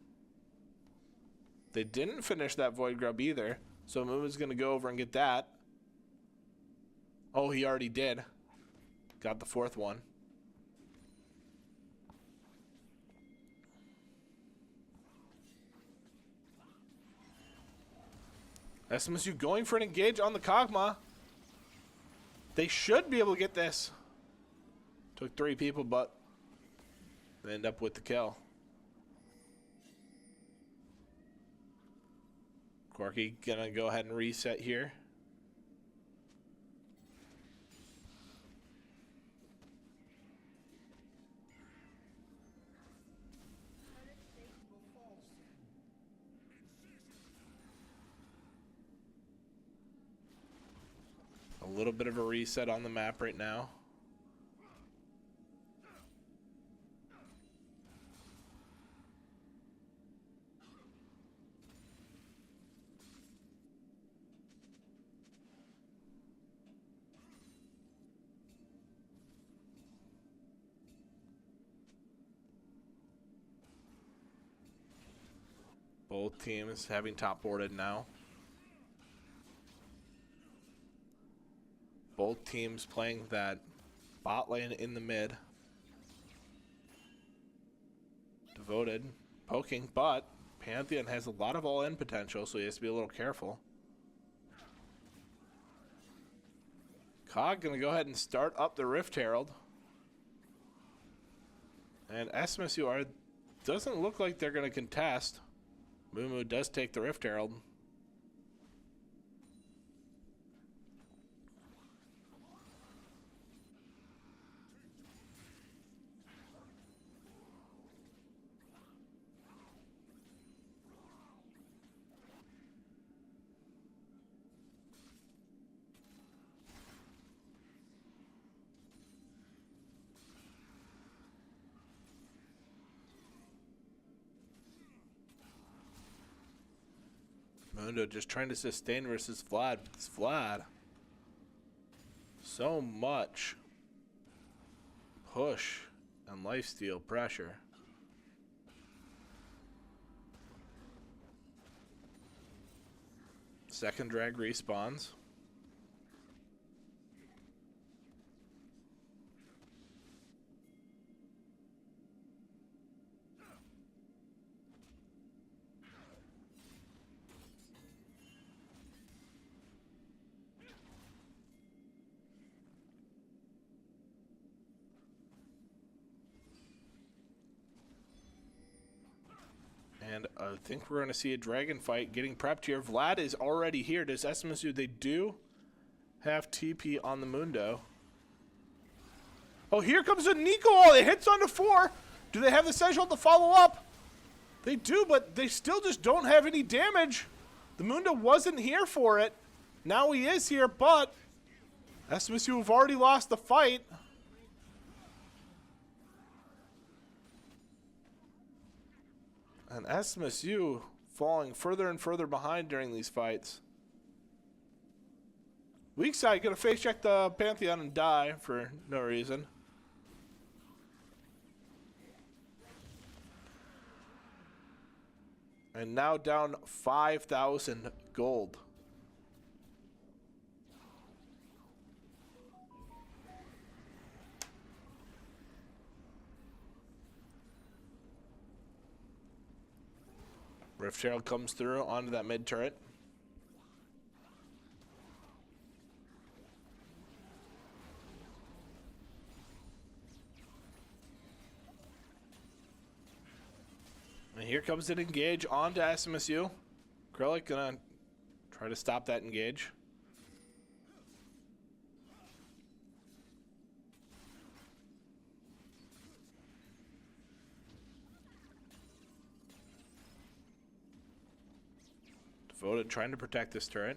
They didn't finish that Void Grub either, so Mumu's going to go over and get that. Oh, he already did. Got the 4th one. SMSU going for an engage on the Kog'Maw. They should be able to get this. Took 3 people, but they end up with the kill. Corki gonna go ahead and reset here. A little bit of a reset on the map right now. Both teams having top boarded now. Both teams playing that bot lane in the mid. Devoted, poking, but Pantheon has a lot of all-in potential, so he has to be a little careful. Cog gonna go ahead and start up the Rift Herald. And SMSU doesn't look like they're gonna contest. Mumu does take the Rift Herald. Mundo just trying to sustain versus Vlad. It's Vlad. So much push and lifesteal pressure. Second drag respawns. And I think we're going to see a dragon fight getting prepped here. Vlad is already here. Does SMSU? They do have TP on the Mundo. Oh, here comes a Nico. Oh, it hits onto 4. Do they have the Sejal to follow up? They do, but they still just don't have any damage. The Mundo wasn't here for it. Now he is here, but SMSU have already lost the fight. And SMSU falling further and further behind during these fights. Weak side gonna face check the Pantheon and die for no reason. And now down 5,000 gold. Rift Herald comes through onto that mid turret. And here comes an engage onto SMSU. Krellick gonna try to stop that engage. Devoted trying to protect this turret.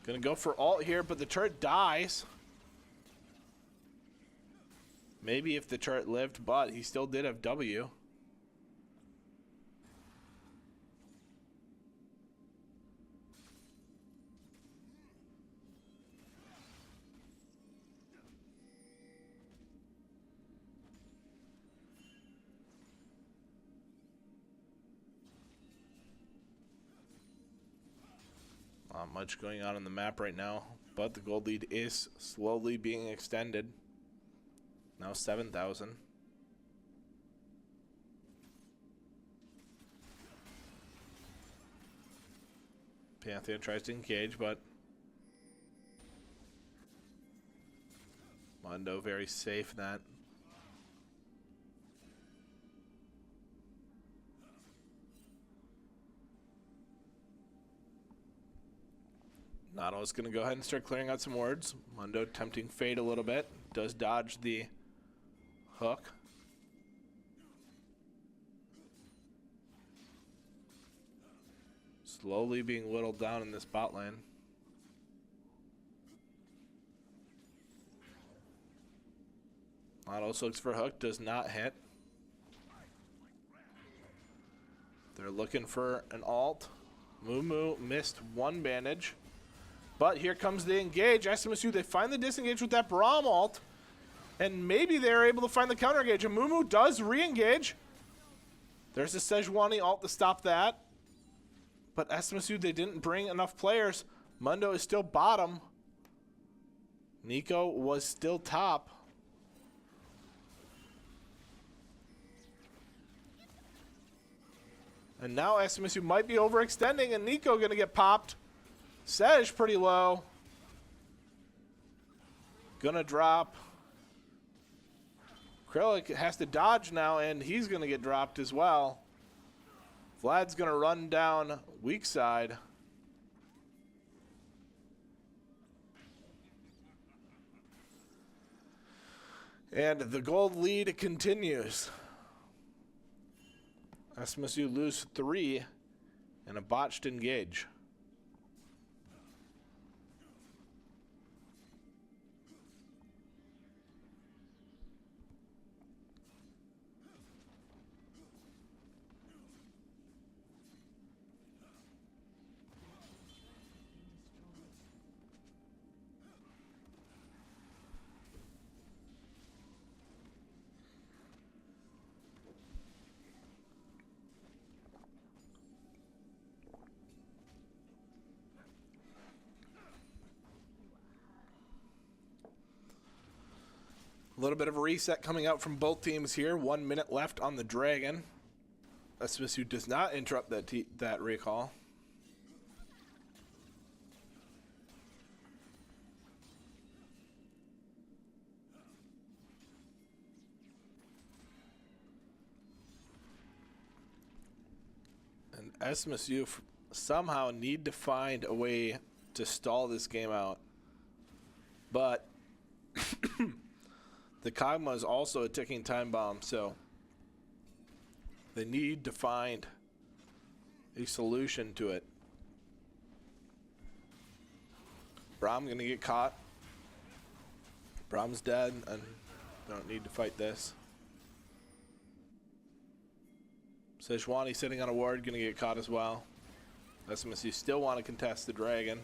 Gonna go for ult here, but the turret dies. Maybe if the turret lived, but he still did have W. Not much going on the map right now, but the gold lead is slowly being extended. Now 7,000. Pantheon tries to engage, but Mondo very safe in that. Nato's going to go ahead and start clearing out some wards. Mondo tempting fade a little bit. Does dodge the hook. Slowly being whittled down in this bot lane. Natos looks for a hook. Does not hit. They're looking for an ult. Mumu missed one bandage. But here comes the engage. SMSU, they find the disengage with that Braum ult. And maybe they're able to find the counter engage. And Mumu does re-engage. There's a Sejuani ult to stop that. But SMSU, they didn't bring enough players. Mundo is still bottom. Nico was still top. And now SMSU might be overextending, and Nico going to get popped. Sej pretty low. Gonna drop. Krillic has to dodge now, and he's going to get dropped as well. Vlad's going to run down weak side. And the gold lead continues. SMSU lose 3 in a botched engage. A little bit of a reset coming out from both teams here. 1 minute left on the Dragon. SMSU does not interrupt that recall. And SMSU somehow need to find a way to stall this game out. But the Kagma is also a ticking time bomb, so they need to find a solution to it. Braum gonna get caught. Braum's dead, and don't need to fight this. Sejuani sitting on a ward, gonna get caught as well. SMSU still want to contest the Dragon,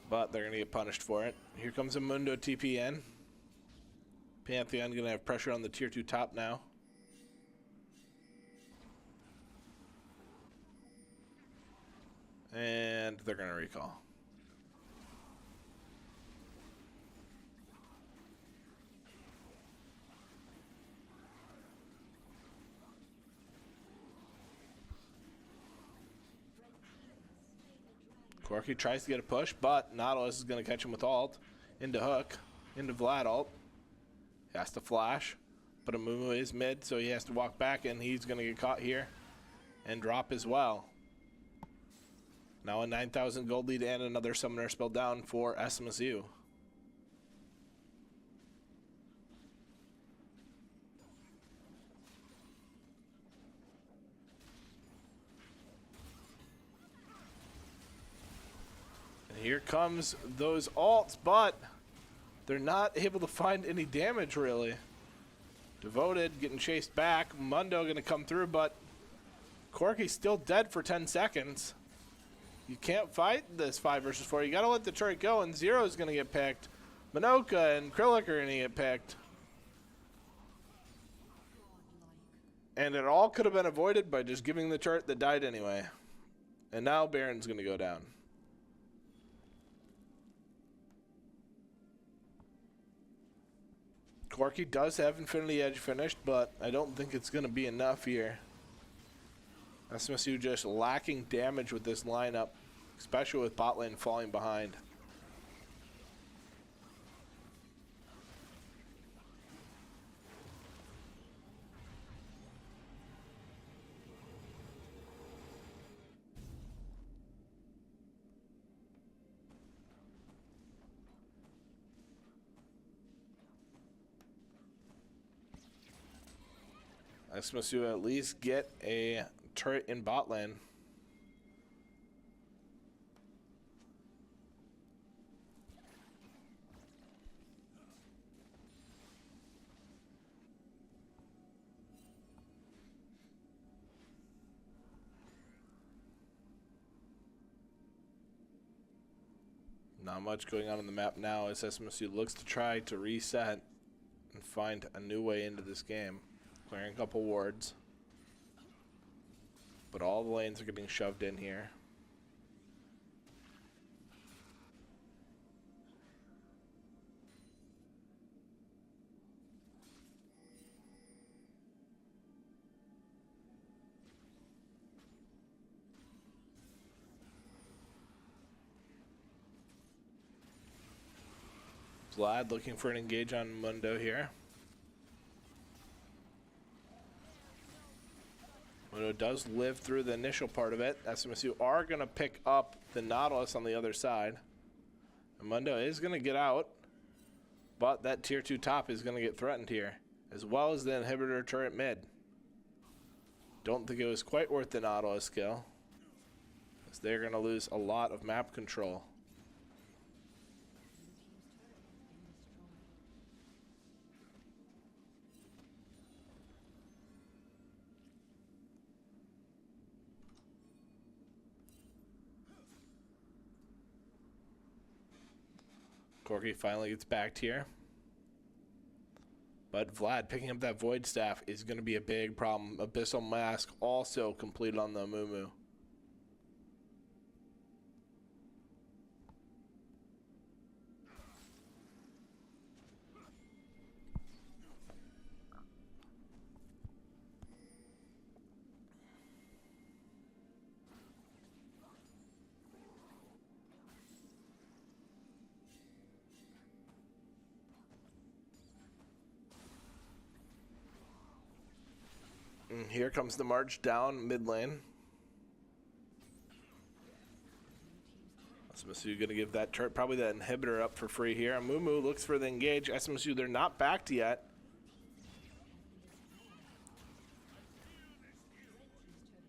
but they're gonna get punished for it. Here comes a Mundo TP in. Pantheon gonna have pressure on the tier 2 top now. And they're gonna recall. Corky tries to get a push, but Nautilus is gonna catch him with ult. Into hook, into Vlad ult. He has to flash, but Amumu is mid, so he has to walk back, and he's going to get caught here and drop as well. Now a 9,000 gold lead and another summoner spell down for SMSU. And here comes those ults, but they're not able to find any damage, really. Devoted getting chased back. Mundo going to come through, but Corky's still dead for 10 seconds. You can't fight this 5 versus 4. You got to let the turret go, and Zero's going to get picked. Minoka and Krillic are going to get picked. And it all could have been avoided by just giving the turret that died anyway. And now Baron's going to go down. Corky does have Infinity Edge finished, but I don't think it's going to be enough here. SMSU just lacking damage with this lineup, especially with bot lane falling behind. SMSU at least get a turret in bot lane. Not much going on the map now as SMSU looks to try to reset and find a new way into this game. Clearing a couple wards. but all the lanes are getting shoved in here. Vlad looking for an engage on Mundo here. Mundo does live through the initial part of it. SMSU are going to pick up the Nautilus on the other side. And Mundo is going to get out, but that tier 2 top is going to get threatened here, as well as the inhibitor turret mid. Don't think it was quite worth the Nautilus kill, as they're going to lose a lot of map control. Corky finally gets backed here. But Vlad picking up that Void Staff is going to be a big problem. Abyssal Mask also completed on the Mumu. And here comes the march down mid lane. SMSU going to give that turret, probably that inhibitor up for free here. And Mumu looks for the engage. SMSU, they're not backed yet.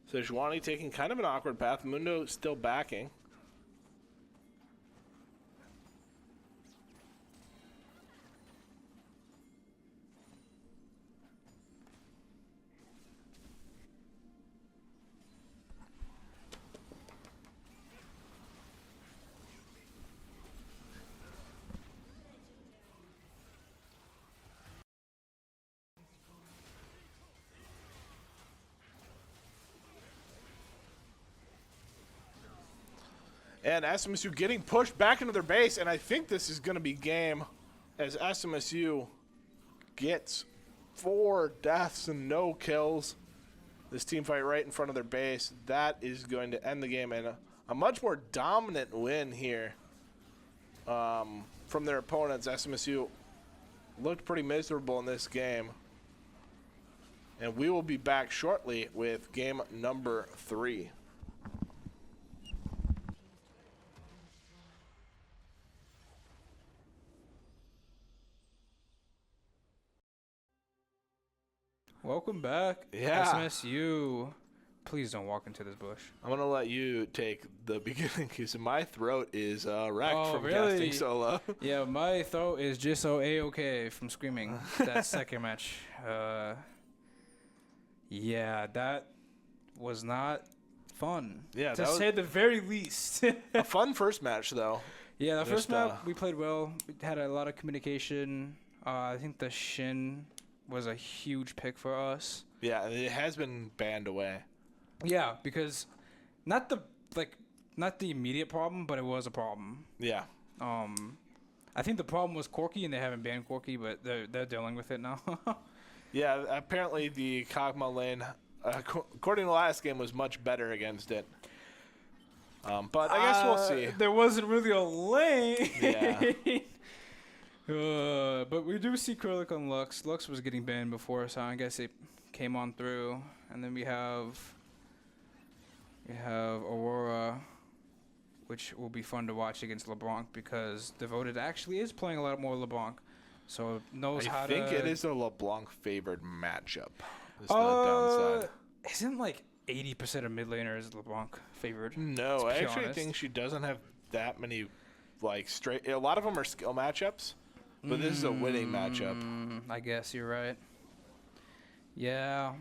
So Juani taking kind of an awkward path. Mundo still backing. And SMSU getting pushed back into their base, and I think this is going to be game as SMSU gets 4 deaths and no kills. This team fight right in front of their base. That is going to end the game, and a much more dominant win here from their opponents. SMSU looked pretty miserable in this game. And we will be back shortly with game number 3. Welcome back, Yeah. SMSU. Please don't walk into this bush. I'm going to let you take the beginning because my throat is wrecked Oh, from really? casting solo. Yeah, my throat is just so A-okay from screaming that second match. Yeah, that was not fun. Yeah, to that was say the very least. a fun first match, though. Yeah, the Just, first map we played well. We had a lot of communication. I think the Shin was a huge pick for us. Yeah, it has been banned away. Yeah, because not the immediate problem, but it was a problem. Yeah. I think the problem was Corky, and they haven't banned Corky, but they're dealing with it now. Yeah, apparently the Kog'Maw lane, according to the last game, was much better against it. But I guess we'll see. There wasn't really a lane. Yeah. But we do see Krillic on Lux. Lux was getting banned before, so I guess it came on through. And then we have Aurora, which will be fun to watch against LeBlanc because Devoted actually is playing a lot more LeBlanc, so knows how to. I think it is a LeBlanc favored matchup. Is the downside. Isn't like 80% of mid laners LeBlanc favored? No, I actually honest. think she doesn't have that many like straight. A lot of them are skill matchups, but this is a winning matchup. I guess you're right. Yeah.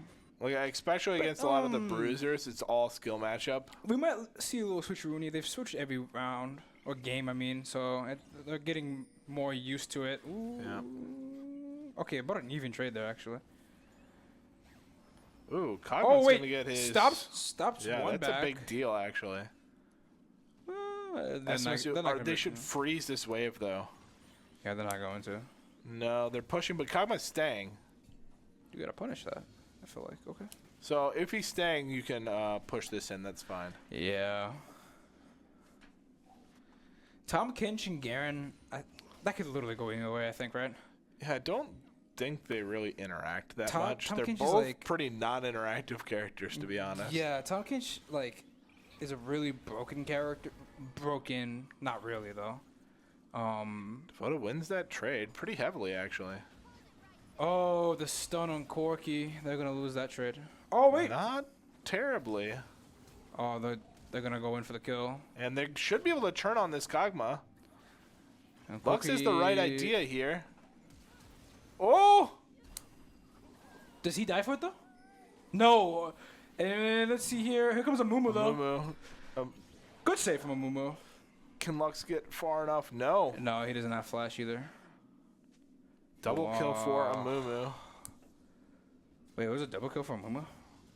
Like especially against a lot of the bruisers, it's all skill matchup. We might see a little switcheroonie. They've switched every round or game, I mean, so they're getting more used to it. Ooh. Yeah. Okay, about an even trade there, actually. Ooh, Oh Cogman's wait, gonna get his. stops Yeah, one that's back. a big deal actually. SMSU, they should freeze this wave though. Yeah, they're not going to. No, they're pushing, but Cogman's staying. You gotta punish that. I feel like okay. So if he's staying, you can push this in. That's fine. Yeah. Tom Kinch and Garen, that could literally go either way, I think, right? Yeah, I don't think they really interact that Tom much. They're Kinch is both like, pretty non-interactive characters, to be honest. yeah, Tom Kinch like is a really broken character. Broken, not really though. Devoto wins that trade pretty heavily, actually. Oh, the stun on Corky. They're gonna lose that trade. Oh wait. Not terribly. Oh, they're gonna go in for the kill. And they should be able to turn on this Kog'Maw. And Lux is the Corky- right idea here. Oh! Does he die for it though? No. And let's see here. Here comes a Mumu though. Mumu. Good save from a Mumu. Can Lux get far enough? No. No, he doesn't have flash either. Double kill for a Mumu. Wait, was it double kill for Mumu?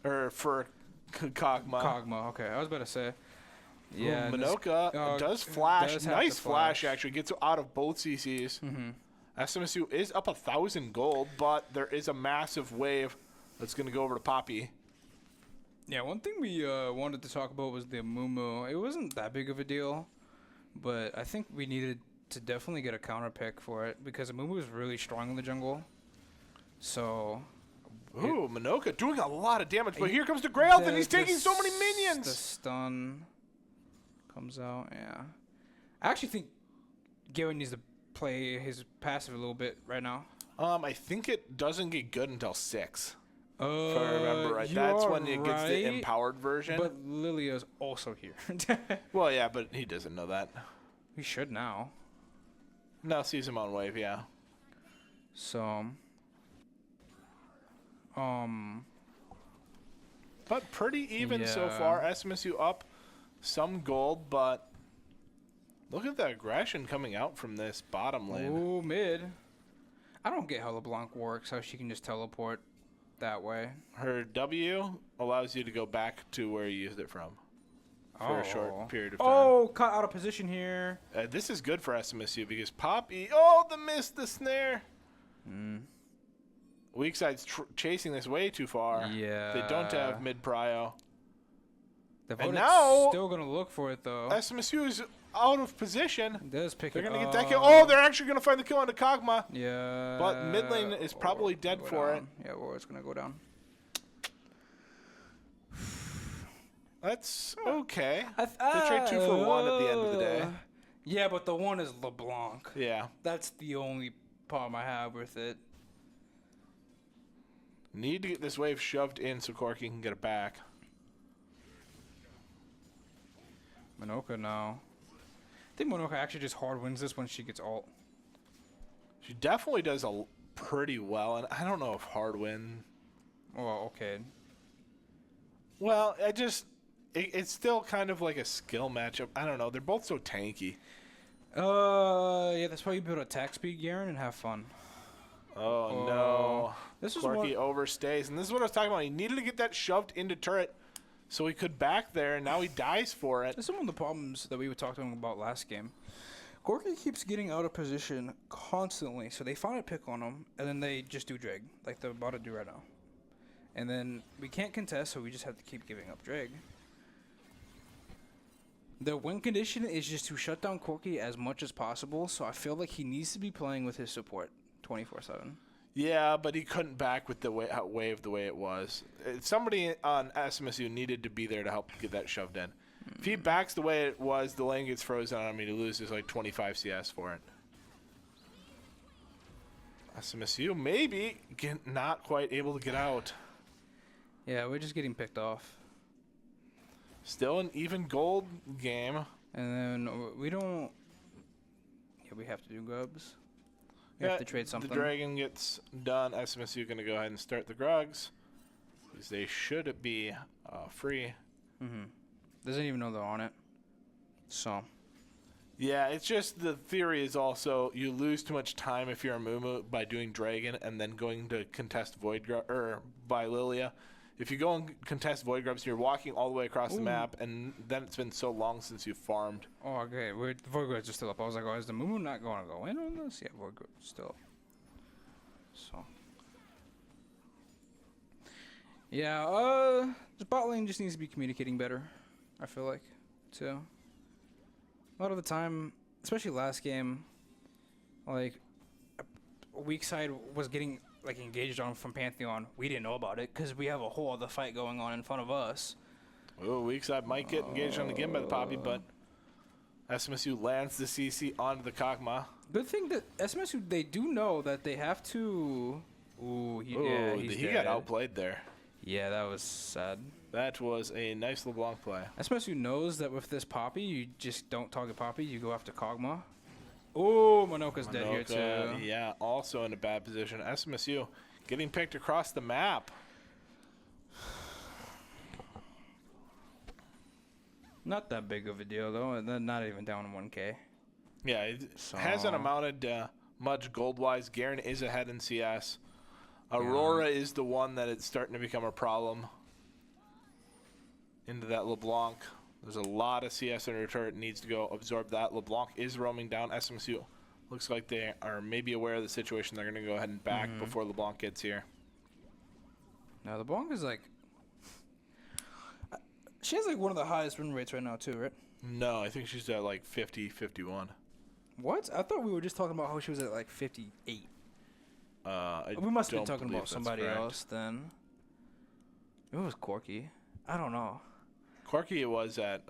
Or for Kog'Maw. Kog'Maw, okay. I was about to say. Yeah. Ooh, Minoka does flash. does have Nice to flash, flash. actually. Gets out of both CCs. Mm-hmm. SMSU is up 1,000 gold, but there is a massive wave that's going to go over to Poppy. Yeah, one thing we wanted to talk about was the Mumu. It wasn't that big of a deal, but I think we needed to definitely get a counter pick for it because Mumu is really strong in the jungle. So. Ooh, Minoka doing a lot of damage, but here comes the Grail, and he's taking so many The minions! stun comes out, yeah. I actually think Garen needs to play his passive a little bit right now. I think it doesn't get good until 6. If I remember right. You That's are when it gets the right, empowered version. But Lilia's also here. Well, yeah, but he doesn't know that. We should now. No, sees him on wave, yeah. So, But pretty even so Yeah. far. SMSU up some gold, but look at the aggression coming out from this bottom lane. ooh, mid. I don't get how LeBlanc works, how she can just teleport that way. Her W allows you to go back to where you used it from for a short period of time. Oh, caught out of position here. This is good for SMSU because Poppy... Oh, the miss, the snare. Weak side's chasing this way too far. Yeah. They don't have mid-prio. And now- still going to look for it, though. SMSU is out of position. It does pick They're it going to up. get that kill. Oh, they're actually going to find the kill on the Kog'Maw. Yeah. But mid lane is probably dead Go for down. Yeah, or it's going to go down. That's okay. They trade 2 for 1 at the end of the day. Yeah, but the one is LeBlanc. Yeah. That's the only problem I have with it. Need to get this wave shoved in so Corky can get it back. Minoka now. I think Minoka actually just hard wins this when she gets ult. She definitely does pretty well, and I don't know if hard win. Well, okay. Well, it's still kind of like a skill matchup. I don't know. They're both so tanky. Yeah, that's why you build attack speed, Garen, and have fun. Oh, no. This is Corky overstays, and this is what I was talking about. He needed to get that shoved into turret so he could back there, and now he dies for it. This is one of the problems that we were talking about last game. Corky keeps getting out of position constantly, so they find a pick on him, and then they just do drag, like they're about to do right now. And then we can't contest, so we just have to keep giving up drag. The win condition is just to shut down Corky as much as possible, so I feel like he needs to be playing with his support 24/7. Yeah, but he couldn't back with the wave the way it was. Somebody on SMSU needed to be there to help get that shoved in. If he backs the way it was, the lane gets frozen on him, and he loses like 25 CS for it. SMSU maybe not quite able to get out. Yeah, we're just getting picked off. Still an even gold game. And then we don't... Yeah, we have to do grubs. We have to trade something. The dragon gets done. SMSU going to go ahead and start the Grugs. Because they should be free. Doesn't even know they're on it. So. Yeah, it's just the theory is also you lose too much time if you're a Mumu by doing Dragon and then going to contest Void by Lilia. if you go and contest Void Grubs, you're walking all the way across the map, and then it's been so long since you farmed. Oh, okay. Void Grubs are still up. I was like, oh, is the Moo not going to go in on this? Yeah, Void Grubs are still up. So. Yeah, the bot lane just needs to be communicating better, I feel like, too. A lot of the time, especially last game, like, a weak side was getting, like, engaged on from Pantheon. We didn't know about it, because we have a whole other fight going on in front of us. Oh, weak side might get engaged on again by the Poppy, but SMSU lands the CC onto the Kog'Maw. Good thing that SMSU, they do know that they have to... Ooh, he's he got outplayed there. Yeah, that was sad. That was a nice LeBlanc play. SMSU knows that with this Poppy, you just don't target Poppy, you go after Kog'Maw. Oh, Monoka's dead here too. Yeah, also in a bad position. SMSU getting picked across the map. Not that big of a deal though, and then not even down 1K. Yeah, it hasn't amounted much gold-wise. Garen is ahead in CS. Aurora is the one that it's starting to become a problem. Into that LeBlanc. There's a lot of CS under turret. Needs to go absorb that. LeBlanc is roaming down. SMSU looks like they are maybe aware of the situation. They're going to go ahead and back before LeBlanc gets here. Now, LeBlanc is like... She has like one of the highest win rates right now too, right? No, I think she's at like 50, 51. What? I thought we were just talking about how she was at like 58. We must have been talking about somebody else then. It was Corky. I don't know. Corky was at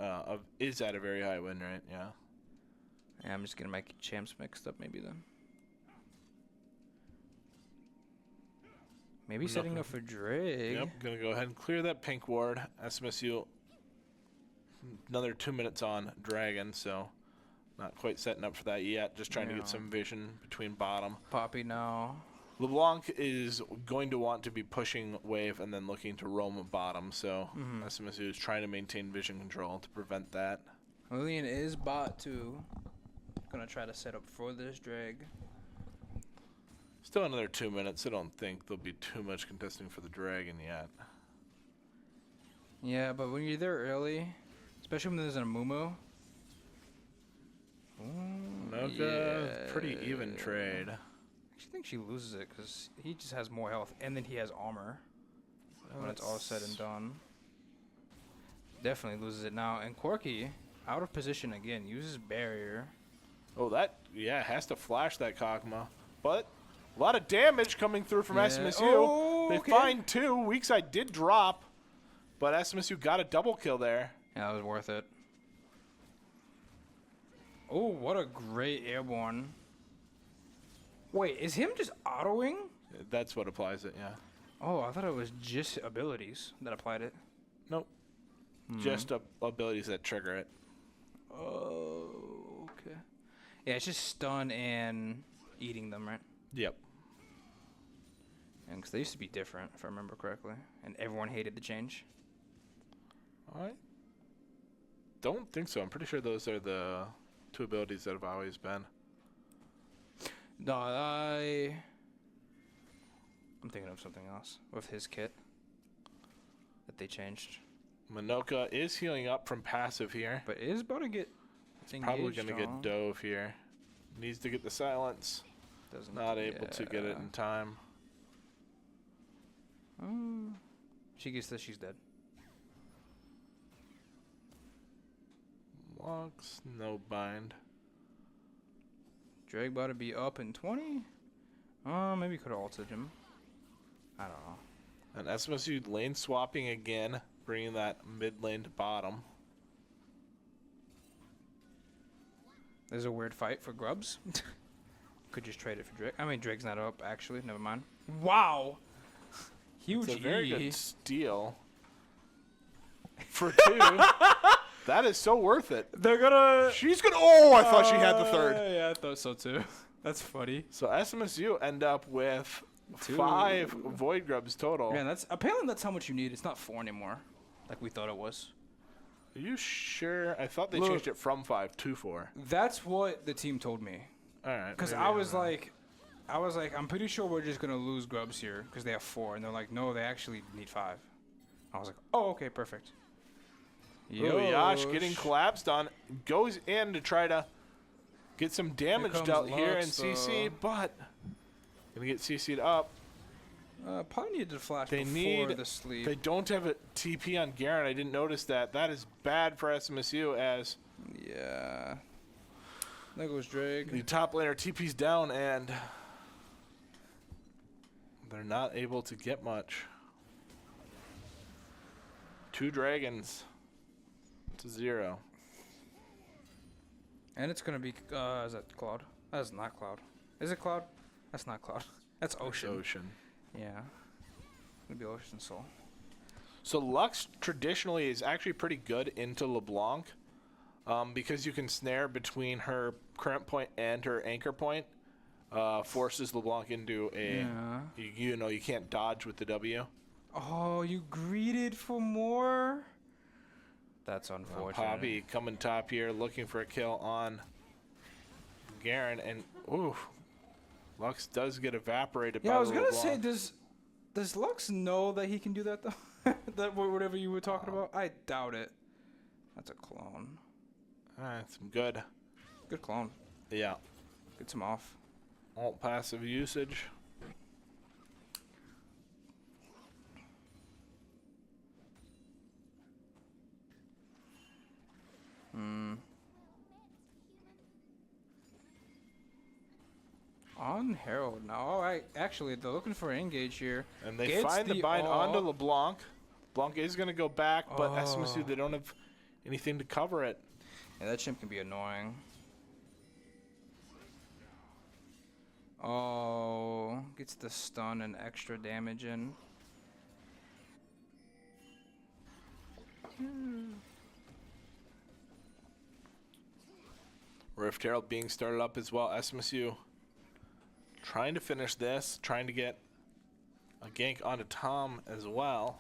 is at a very high win rate, yeah. Yeah, I'm just getting my champs mixed up maybe then. Maybe setting up for Drake. Yep, gonna go ahead and clear that pink ward. SMSU another 2 minutes on Dragon, so not quite setting up for that yet. Just trying to get some vision between bottom. Poppy now. LeBlanc is going to want to be pushing wave and then looking to roam bottom, so SMSU is trying to maintain vision control to prevent that. Lillian is bot too. Gonna try to set up for this drag. Still another 2 minutes. I don't think there'll be too much contesting for the Dragon yet. Yeah, but when you're there early, especially when there's a Mumu. Noka, pretty even trade. I actually think she loses it because he just has more health and then he has armor when it's all said and done. Definitely loses it now. And Corky, out of position again, uses barrier. Oh, that, has to flash that Kog'Maw. But a lot of damage coming through from SMSU. Oh, they find two. Weak side did drop, but SMSU got a double kill there. Yeah, that was worth it. Oh, what a great airborne. Wait, is him just autoing? That's what applies it, yeah. Oh, I thought it was just abilities that applied it. Nope. Just abilities that trigger it. Oh, okay. Yeah, it's just stun and eating them, right? Yep. And because they used to be different, if I remember correctly, and everyone hated the change. I don't think so. I'm pretty sure those are the two abilities that have always been. No, I'm thinking of something else with his kit that they changed. Minoka is healing up from passive here. But it is about to get Probably going to get dove here. Needs to get the silence. Not able to get it in time. She gets this, she's dead. Walks, no bind. Drake about to be up in 20? Maybe could have ulted him. I don't know. And SMSU lane swapping again, bringing that mid lane to bottom. There's a weird fight for Grubs. Could just trade it for Drake. I mean, Drake's not up, actually. Never mind. Wow! Huge It's a very E. good steal. For two. That is so worth it. They're gonna... She's gonna... Oh, I thought she had the third. Yeah, I thought so too. That's funny. So SMSU end up with 5 Void Grubs total. Man, apparently that's how much you need. It's not 4 anymore, like we thought it was. Are you sure? I thought they changed it from 5 to 4. That's what the team told me. All right. Because I was like, I'm pretty sure we're just gonna lose Grubs here because they have 4, and they're like, no, they actually need 5. I was like, oh, okay, perfect. Ooh, Yash getting collapsed on. Goes in to try to get some damage comes dealt here in Lux, CC, but gonna get CC'd up. Probably needed to flash They before the sleep. They don't have a TP on Garen. I didn't notice that. That is bad for SMSU as Yeah. There goes Drake. the top laner TP's down and they're not able to get much. 2 dragons to 0. And it's going to be, is that Cloud? That is not Cloud. Is it Cloud? That's not Cloud. That's Ocean. It's Ocean. Yeah. It'll be Ocean Soul. So Lux traditionally is actually pretty good into LeBlanc because you can snare between her current point and her anchor point. Forces LeBlanc into a, you know, you can't dodge with the W. Oh, you greeted for more? That's unfortunate. Poppy coming top here, looking for a kill on Garen, and ooh, Lux does get evaporated. Yeah, by I was the gonna LeBlanc. say, does Lux know that he can do that though? That whatever you were talking about, I doubt it. That's a clone. Some good. Good clone. Yeah. Gets him off. Alt passive usage. On Herald now. All right, actually, they're looking for an engage here. And they Gets find the bind onto all- LeBlanc. LeBlanc is going to go back, but Oh. SMSU, they don't have anything to cover it. Yeah, that chimp can be annoying. Oh, gets the stun and extra damage in. Rift Herald being started up as well. SMSU trying to finish this, trying to get a gank onto Tom as well.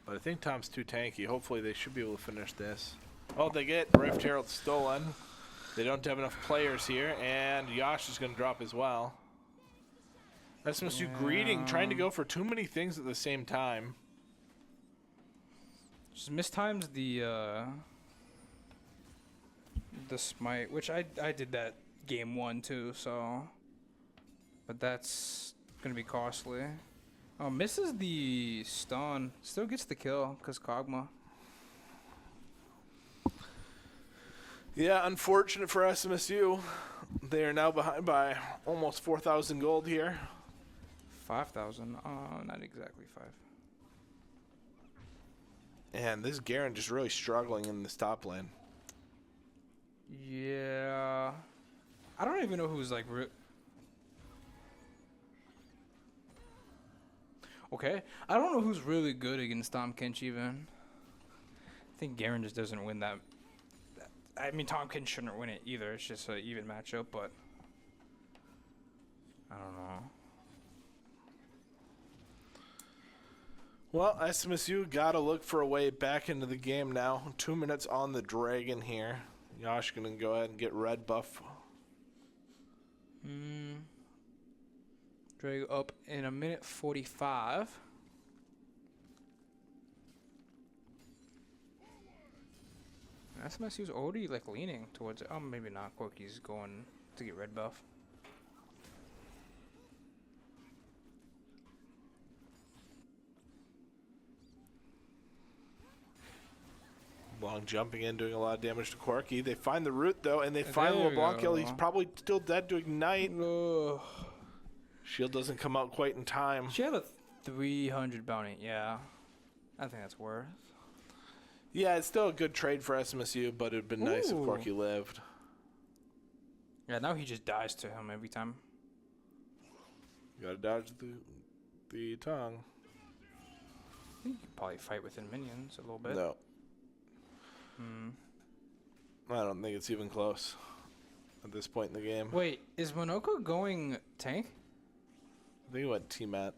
But I think Tom's too tanky. Hopefully they should be able to finish this. Oh, they get Rift Herald stolen. They don't have enough players here, and Yash is going to drop as well. SMSU greeting, trying to go for too many things at the same time. Just mistimes the smite, which I did that game 1 too, so, but that's gonna be costly. Oh, misses the stun, still gets the kill because Kog'Maw. Yeah, unfortunate for SMSU. They are now behind by almost 4,000 gold here. 5,000. Not exactly 5. And this Garen just really struggling in this top lane. Yeah, I don't even know who's like. Okay, I don't know who's really good against Tom Kench even. I think Garen just doesn't win that. I mean, Tom Kench shouldn't win it either. It's just an even matchup, but I don't know. Well, SMSU got to look for a way back into the game now. 2 minutes on the dragon here. Yash going to go ahead and get red buff. Drag up in a minute 45. SMSU's already like leaning towards it. Oh, maybe not. Corky's going to get red buff. Long jumping in, doing a lot of damage to Corky. They find the root, though, and they There find we LeBlanc kill. He's go. probably still dead to Ignite. Ugh. Shield doesn't come out quite in time. She had a 300 bounty. Yeah, I think that's worth. Yeah, it's still a good trade for SMSU, but it'd been nice if Ooh. Corky lived. Yeah, now he just dies to him every time. Gotta dodge the tongue. I think you could probably fight within minions a little bit. No. I don't think it's even close at this point in the game. Wait, is Monoko going tank? I think he went T-Mat.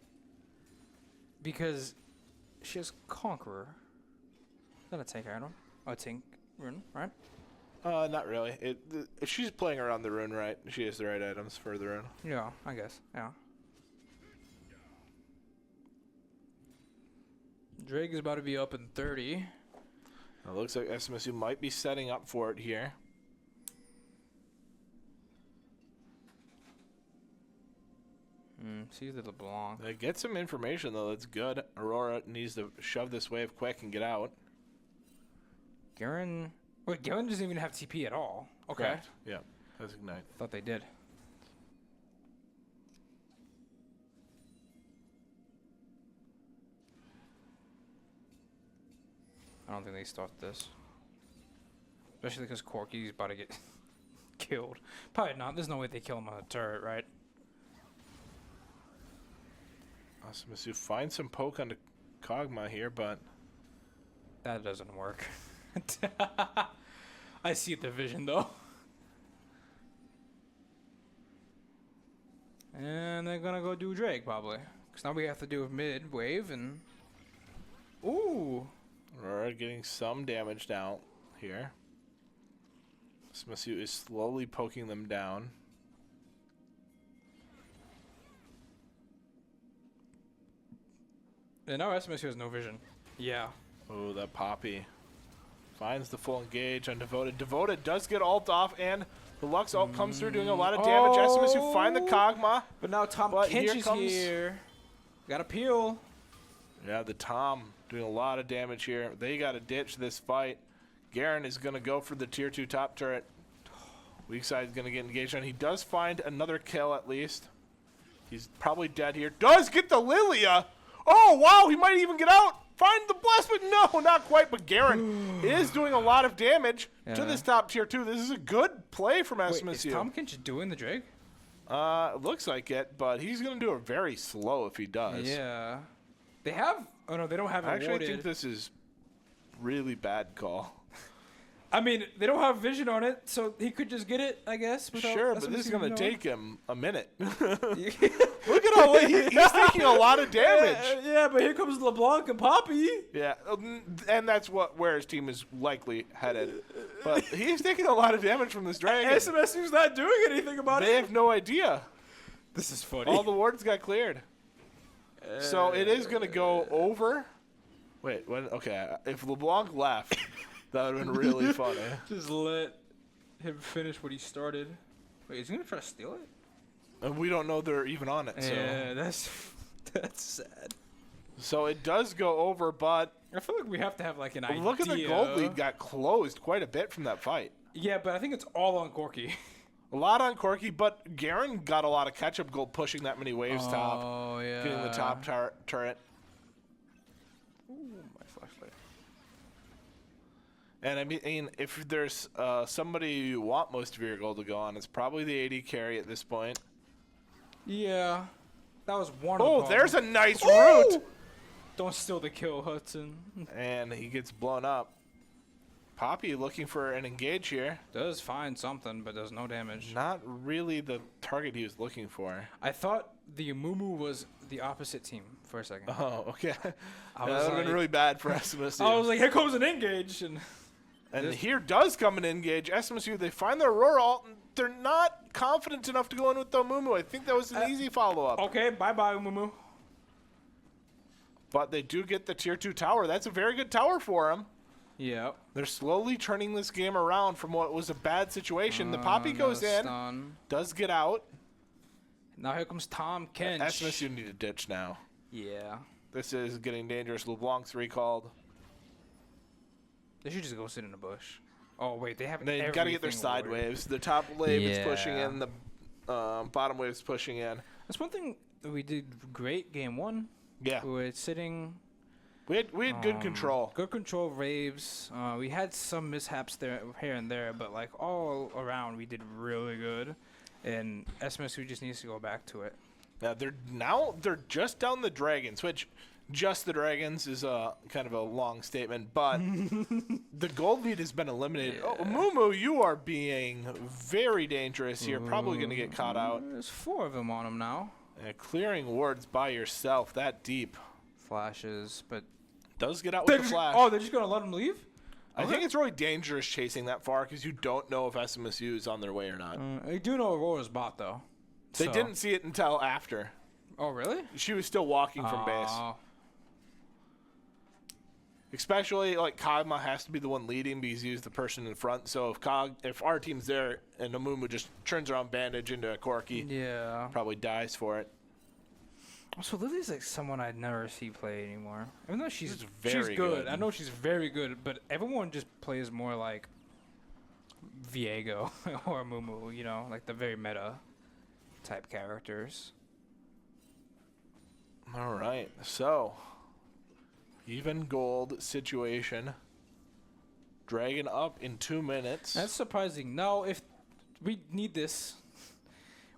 Because she has Conqueror. Is that a tank item? Oh, a tank rune, right? Not really. If she's playing around the rune right, she has the right items for the rune. Yeah, I guess. Yeah. Drake is about to be up in 30. It looks like SMSU might be setting up for it here. See the LeBlanc. They get some information, though. That's good. Aurora needs to shove this wave quick and get out. Garen. Wait, Garen doesn't even have TP at all. Okay. Correct. Yeah, that's Ignite. Thought they did. I don't think they start this. Especially because Corky's about to get killed. Probably not. There's no way they kill him on a turret, right? SMSU finds some poke onto Kog'Maw here, but That doesn't work. I see the vision, though. And they're gonna go do Drake, probably. Because now we have to do a mid wave and... Ooh! Aurora getting some damage down here. SMSU is slowly poking them down. And now SMSU has no vision. Yeah. Oh, that Poppy finds the full engage on Devoted. Devoted does get ult off, and the Lux ult comes through, doing a lot of damage. SMSU find the Kog'Maw. But now Tom But Kinch here is comes- here. Gotta peel. Yeah, the Tom doing a lot of damage here. They got to ditch this fight. Garen is going to go for the tier 2 top turret. Weak side is going to get engaged on. He does find another kill at least. He's probably dead here. Does get the Lilia. Oh, wow, he might even get out. Find the blast, but no, not quite. But Garen is doing a lot of damage to this top tier 2. This is a good play from SMSU. Wait, is Tom Kinch doing the Drake? Looks like it, but he's going to do it very slow if he does. Yeah. They have... Oh, no, they don't have it Actually, I warded. think this is really bad call. I mean, they don't have vision on it, so he could just get it, I guess. without Sure, but this is SMSU going to knowing. take him a minute. Look at how he's taking a lot of damage. Yeah, but here comes LeBlanc and Poppy. Yeah, and that's where his team is likely headed. But he's taking a lot of damage from this dragon. SMSU's not doing anything about They it. have no idea. This is funny. All the wards got cleared. So it is going to go over. Wait, when? Okay, if LeBlanc left, that would have been really funny. Just let him finish what he started. Wait, is he gonna try to steal it? And we don't know they're even on it. Yeah, that's sad. So it does go over, but I feel like we have to have like an idea. look at the gold lead got closed quite a bit from that fight. Yeah, but I think it's all on Corky. A lot on Corky, but Garen got a lot of catch-up gold pushing that many waves top. Oh, yeah. Getting the top turret. Ooh, my flashlight. And I mean, if there's somebody you want most of your gold to go on, it's probably the AD carry at this point. Yeah. That was one Oh, of the there's a nice Ooh! root! Don't steal the kill, Hudson. And he gets blown up. Poppy looking for an engage here. Does find something, but does no damage. Not really the target he was looking for. I thought the Mumu was the opposite team for a second. Oh, okay. That I would was have been like- really bad for SMSU. I was like, here comes an engage. And This- here does come an engage. SMSU, they find their Aurora ult, and they're not confident enough to go in with the Mumu. I think that was an easy follow-up. Okay, bye-bye, Mumu. But they do get the tier 2 tower. That's a very good tower for them. Yeah. They're slowly turning this game around from what was a bad situation. The Poppy goes in, Stun. does get out. Now here comes Tom Kinch. SMSU need to ditch now. Yeah. This is getting dangerous. LeBlanc's recalled. They should just go sit in a bush. Oh, wait, they have They got to get their everything side ordered. waves. The top wave is pushing Yeah. in. The bottom wave is pushing in. That's one thing that we did great game one. Yeah. We were sitting... We had good control. Good control raves. We had some mishaps there, here and there, but like all around, we did really good. And SMSU just needs to go back to it. Yeah, they're just down the dragons, which just the dragons is a kind of a long statement, but the gold lead has been eliminated. Yeah. Oh, Mumu, you are being very dangerous here. Probably going to get caught out. There's 4 of them on him now. Clearing wards by yourself that deep Flashes, but does get out with the flash. Oh, they're just gonna let him leave? I think it's really dangerous chasing that far because you don't know if SMSU is on their way or not. I do know Aurora's bot though. They So- didn't see it until after. Oh, really? She was still walking from base. Oh. Especially, like, Kagma has to be the one leading because he's the person in front. So if our team's there and Amumu just turns around bandage into a Corki, Yeah. probably dies for it. Also, Lily's like someone I'd never see play anymore. Even though she's very good. good. I know she's very good, but everyone just plays more like Viego or Mumu, you know, like the very meta type characters. All right, so even gold situation. Dragon up in 2 minutes. That's surprising. No, if we need this,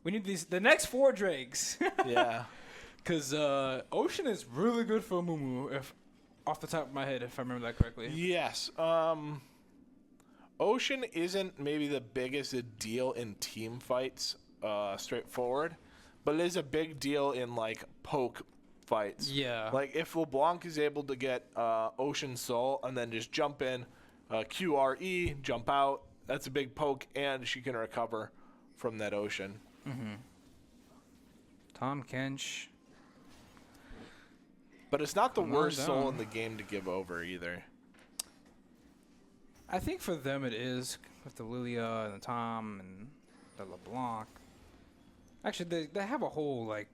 we need these the next 4 Drakes. Yeah. Because Ocean is really good for Mumu, if off the top of my head, if I remember that correctly. Yes. Ocean isn't maybe the biggest deal in team fights, straightforward, but it is a big deal in like poke fights. Yeah. Like if LeBlanc is able to get Ocean Soul and then just jump in, QRE, jump out, that's a big poke, and she can recover from that Ocean. Mm-hmm. Tom Kench. But it's not the Come on worst soul down. in the game to give over either. I think for them it is with the Lilia and the Tom and the LeBlanc. Actually, they have a whole like,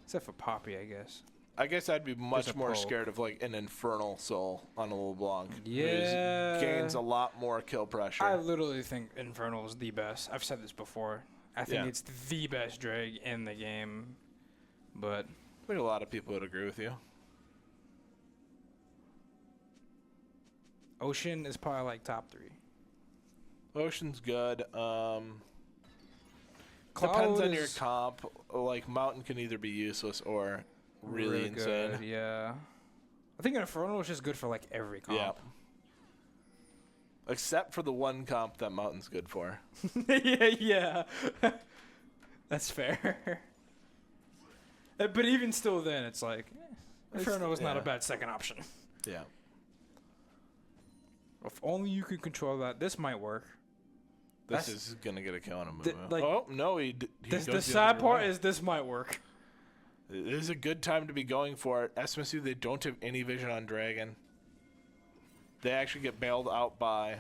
except for Poppy, I guess. I guess I'd be much a more poke. scared of like an Infernal Soul on a LeBlanc. Yeah. It gains a lot more kill pressure. I literally think Infernal is the best. I've said this before. I think Yeah. it's the best drag in the game. But I think a lot of people would agree with you. Ocean is probably like top 3. Ocean's good. Cloud Depends on your is comp. Like Mountain can either be useless or really insane. good, yeah. I think Infernal is just good for like every comp. Yeah. Except for the one comp that Mountain's good for. yeah. That's fair. But even still then, it's like, Inferno is not a yeah. bad second option. Yeah. If only you could control that. This might work. This That's- is going to get a kill on a move. like, oh, no, he goes The the sad other part way. is this might work. It is a good time to be going for it. SMSU, they don't have any vision on Dragon. They actually get bailed out by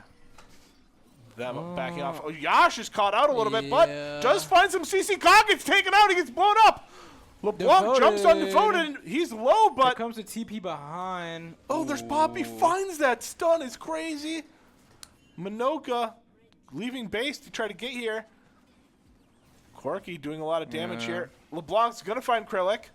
them backing off. Oh, Yash is caught out a little bit, but Yeah. does find some CC Cog. Gets taken out. He gets blown up. LeBlanc jumps on Devoted. He's low, Here but... comes the TP behind. Oh, there's Poppy. Ooh. Finds that stun. Is crazy. Minoka leaving base to try to get here. Corki doing a lot of damage Yeah. here. LeBlanc's going to find Krillic.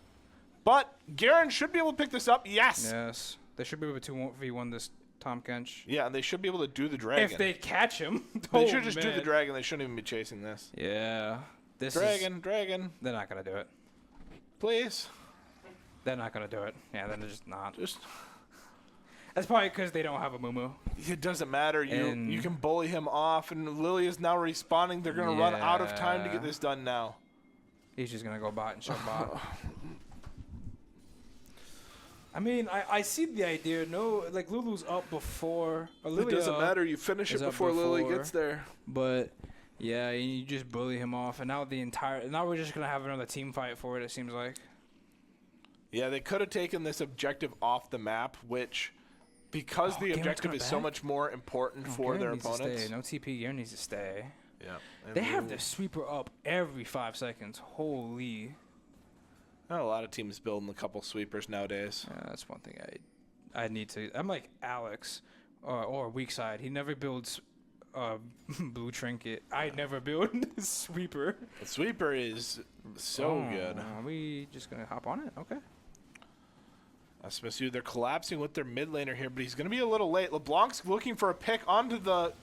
But Garen should be able to pick this up. Yes. Yes. They should be able to 2v1 this Tom Kench. Yeah, and they should be able to do the dragon. If they catch him. They Oh, should just do the man. dragon. They shouldn't even be chasing this. Yeah. This Dragon, is... dragon, They're not going to do it. please. They're not going to do it. Yeah, they're just not. Just, That's probably because they don't have a Mumu. it doesn't matter. You And- can bully him off, and Lily is now respawning. They're going to run out of time to Yeah. get this done now. He's just going to go bot and shove bot. I mean, I see the idea. No, like Lulu's up before. Or It Lilia, doesn't matter. You finish it is up before Lily before. gets there. But yeah, you just bully him off, and now now we're just gonna have another team fight for it. It seems like. Yeah, they could have taken this objective off the map, which, because the Garen's objective coming is so back? much more important for Garen their needs to opponents. stay. No TP. Garen needs to stay. Yeah. They have the sweeper up every 5 seconds. Holy. Not a lot of teams building a couple sweepers nowadays. That's one thing I need to. I'm like Alex, or weak side. He never builds blue trinket. I never build sweeper. The sweeper is so good. Are we just gonna hop on it? Okay. SMSU, they're collapsing with their mid laner here, but he's going to be a little late. LeBlanc's looking for a pick onto the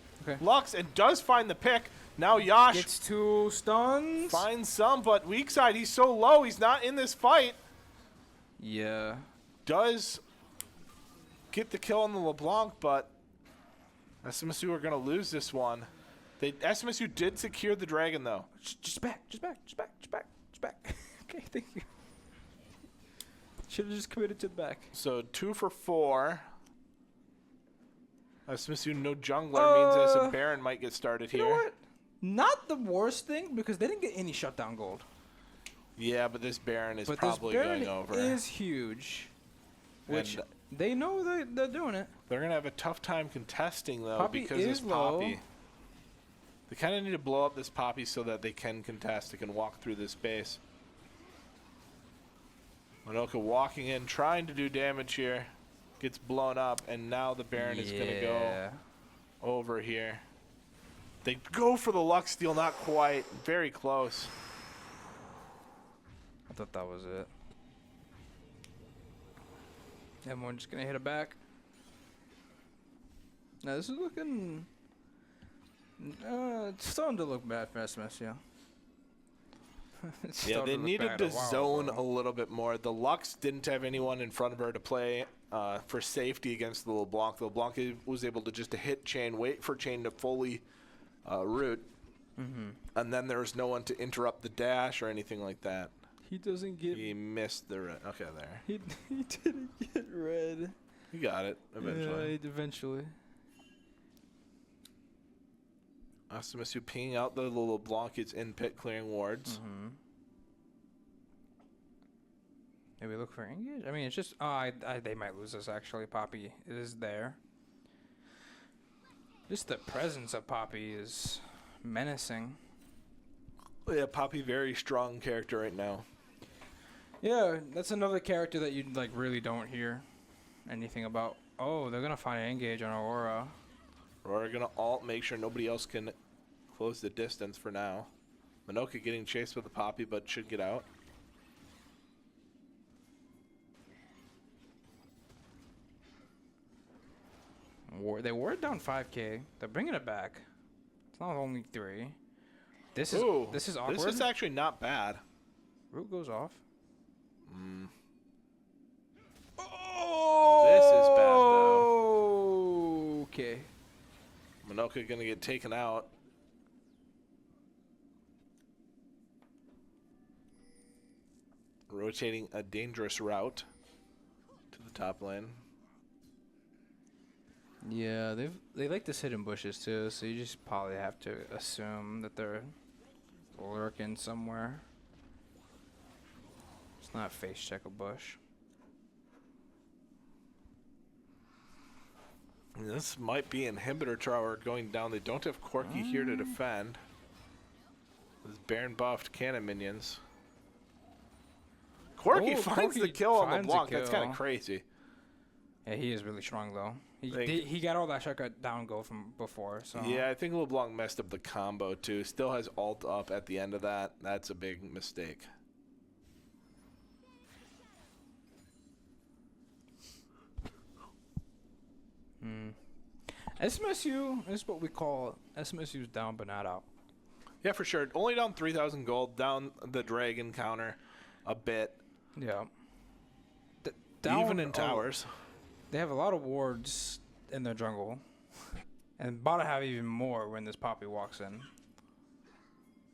Lux and does find the pick. Now Yash Gets 2 stuns. finds some, but weak side, he's so low, he's not in this fight. Yeah. Does get the kill on the LeBlanc, but SMSU are going to lose this one. SMSU did secure the dragon, though. Just back. Okay, thank you. Should have just committed to the back. So 2 for 4. SMSU no jungler means as a Baron might get started You here. know what? Not the worst thing because they didn't get any shutdown gold. Yeah, but this Baron is But probably this Baron going over. is huge. Which And They know they're doing it. They're going to have a tough time contesting, though, Poppy because is this Poppy. low. They kind of need to blow up this Poppy so that they can contest. They can walk through this base. Manoka walking in, trying to do damage here. Gets blown up, and now the Baron is going to go over here. They go for the Lux steal, not quite. Very close. I thought that was it. Everyone's just going to hit it back. Now, this is looking... it's starting to look bad for SMSU. Yeah, they needed to zone a little bit more. The Lux didn't have anyone in front of her to play for safety against the LeBlanc. The LeBlanc was able to just hit Chain, wait for Chain to fully root, and then there was no one to interrupt the dash or anything like that. He doesn't get... He missed the red. Okay, there. He didn't get red. He got it eventually. Yeah, eventually. SMSU pinging out the LeBlanc. It's in pit clearing wards. Maybe look for engage. I mean, it's just they might lose this actually. Poppy is there. Just the presence of Poppy is menacing. Yeah, Poppy, very strong character right now. Yeah, that's another character that you like really don't hear anything about. Oh, they're gonna find an engage on Aurora. Aurora gonna ult, make sure nobody else can close the distance for now. Manoka getting chased with the Poppy, but should get out. They wore it down 5K. They're bringing it back. It's not only 3. This is awkward. This is actually not bad. Root goes off. Oh! This is bad, though. Okay. Manoka gonna get taken out. Rotating a dangerous route to the top lane. Yeah, they like to sit in bushes too, so you just probably have to assume that they're lurking somewhere. It's not face check a bush. This might be inhibitor tower going down. They don't have Corky here to defend. This Baron buffed cannon minions. Corky finds the kill on LeBlanc. That's kind of crazy. Yeah, he is really strong though. He got all that shotgun down go from before. So yeah, I think LeBlanc messed up the combo too. Still has ult up at the end of that. That's a big mistake. SMSU is what we call SMSU's down but not out. Yeah, for sure. Only down 3,000 gold. Down the dragon counter a bit. Yeah. Even in towers. They have a lot of wards in their jungle. And bot have even more when this Poppy walks in.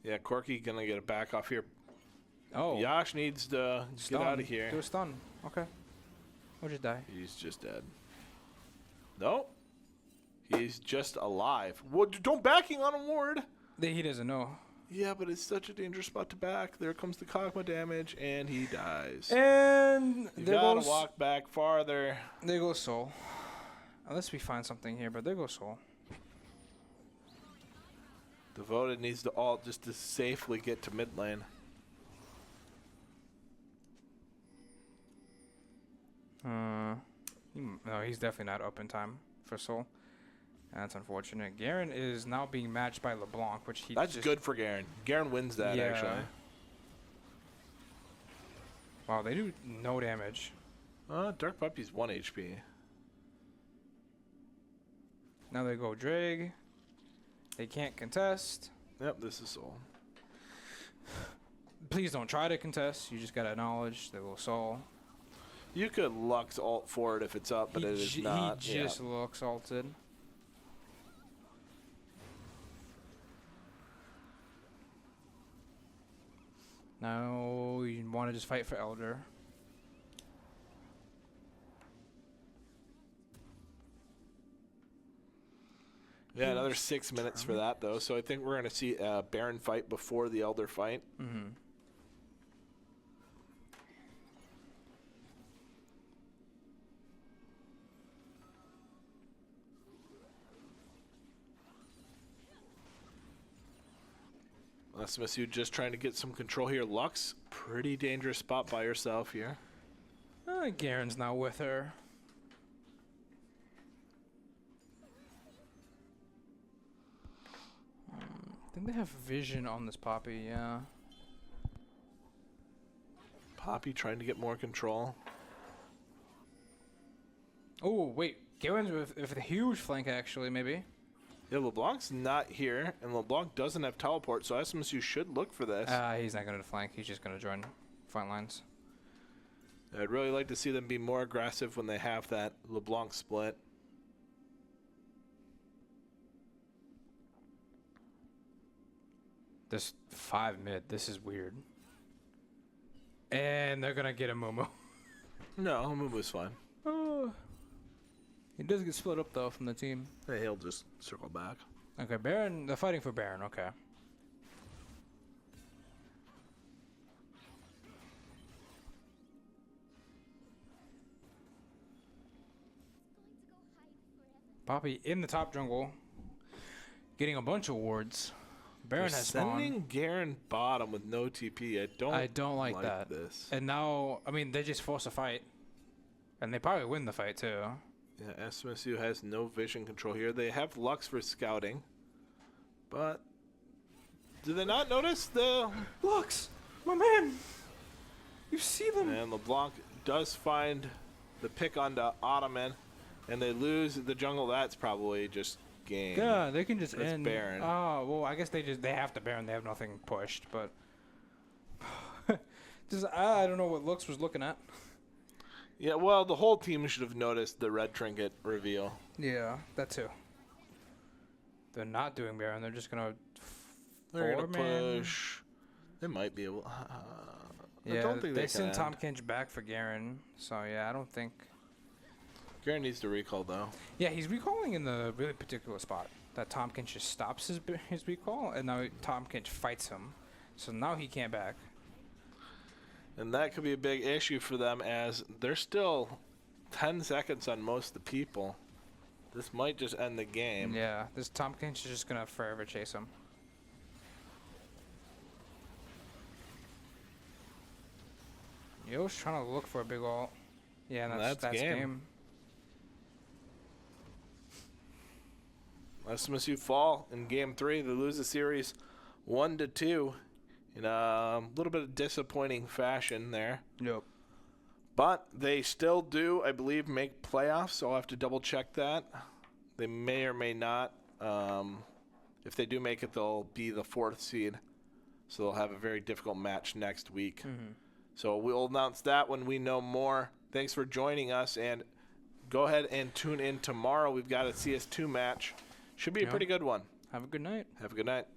Yeah, Corky gonna get a back off here. Oh. Yash needs to get out of here. Do a stun. Okay. Or just die. He's just dead. No. He's just alive. What? Don't backing on a ward. He doesn't know. Yeah, but it's such a dangerous spot to back. There comes the Kog'Maw damage, and he dies. And you there gotta goes, walk back farther. There goes Soul. Unless we find something here, but there goes Soul. Devoted needs to ult just to safely get to mid lane. No, he's definitely not up in time for Soul. That's unfortunate. Garen is now being matched by LeBlanc, which he That's good for Garen. Garen wins that, actually. Wow, they do no damage. Dark Puppy's 1 HP. Now they go Drag. They can't contest. Yep, this is Soul. Please don't try to contest. You just gotta acknowledge they will Soul. You could Lux ult for it if it's up, but it is not. He just looks ulted. Now you want to just fight for Elder. Yeah, another 6 minutes for that, though. So I think we're going to see a Baron fight before the Elder fight. Mm-hmm. SMSU just trying to get some control here. Lux, pretty dangerous spot by herself here. Garen's not with her. I think they have vision on this Poppy, yeah. Poppy trying to get more control. Oh, wait. Garen's with a huge flank, actually, maybe. Yeah, LeBlanc's not here, and LeBlanc doesn't have teleport, so SMSU should look for this. He's not going to flank. He's just going to join front lines. I'd really like to see them be more aggressive when they have that LeBlanc split. This 5 mid, this is weird. And they're going to get a Momo. No, Mumu's fine. Oh. He does get split up, though, from the team. Hey, he'll just circle back. Okay, Baron, they're fighting for Baron, okay. Poppy in the top jungle, getting a bunch of wards. Baron has sending Garen bottom with no TP. I don't like that. This. And now, I mean, they just force a fight, and they probably win the fight too. Yeah, SMSU has no vision control here. They have Lux for scouting, but do they not notice the Lux? My man, you see them? And LeBlanc does find the pick onto Ottoman, and they lose the jungle. That's probably just game. Yeah, they can just That's end. Baron. Oh, well, I guess they have to Baron. They have nothing pushed, but just I don't know what Lux was looking at. Yeah, well, the whole team should have noticed the red trinket reveal. Yeah, that too. They're not doing Baron. They're just gonna push. They might be able. Yeah, I don't think they send can Tom end. Kinch back for Garen. So yeah, I don't think. Garen needs to recall though. Yeah, he's recalling in the really particular spot that Tom Kinch just stops his recall, and now Tom Kinch fights him. So now he can't back. And that could be a big issue for them as they're still 10 seconds on most of the people. This might just end the game. Yeah, this Tom Kinch is just gonna forever chase him. Yo's trying to look for a big ult. Yeah, and that's game. SMSU fall in game 3. They lose the series 1-2 in a little bit of disappointing fashion there. Yep. But they still do, I believe, make playoffs, so I'll have to double check that. They may or may not. If they do make it, they'll be the 4th seed. So they'll have a very difficult match next week. Mm-hmm. So we'll announce that when we know more. Thanks for joining us, and go ahead and tune in tomorrow. We've got a CS2 match. Should be a pretty good one. Have a good night. Have a good night.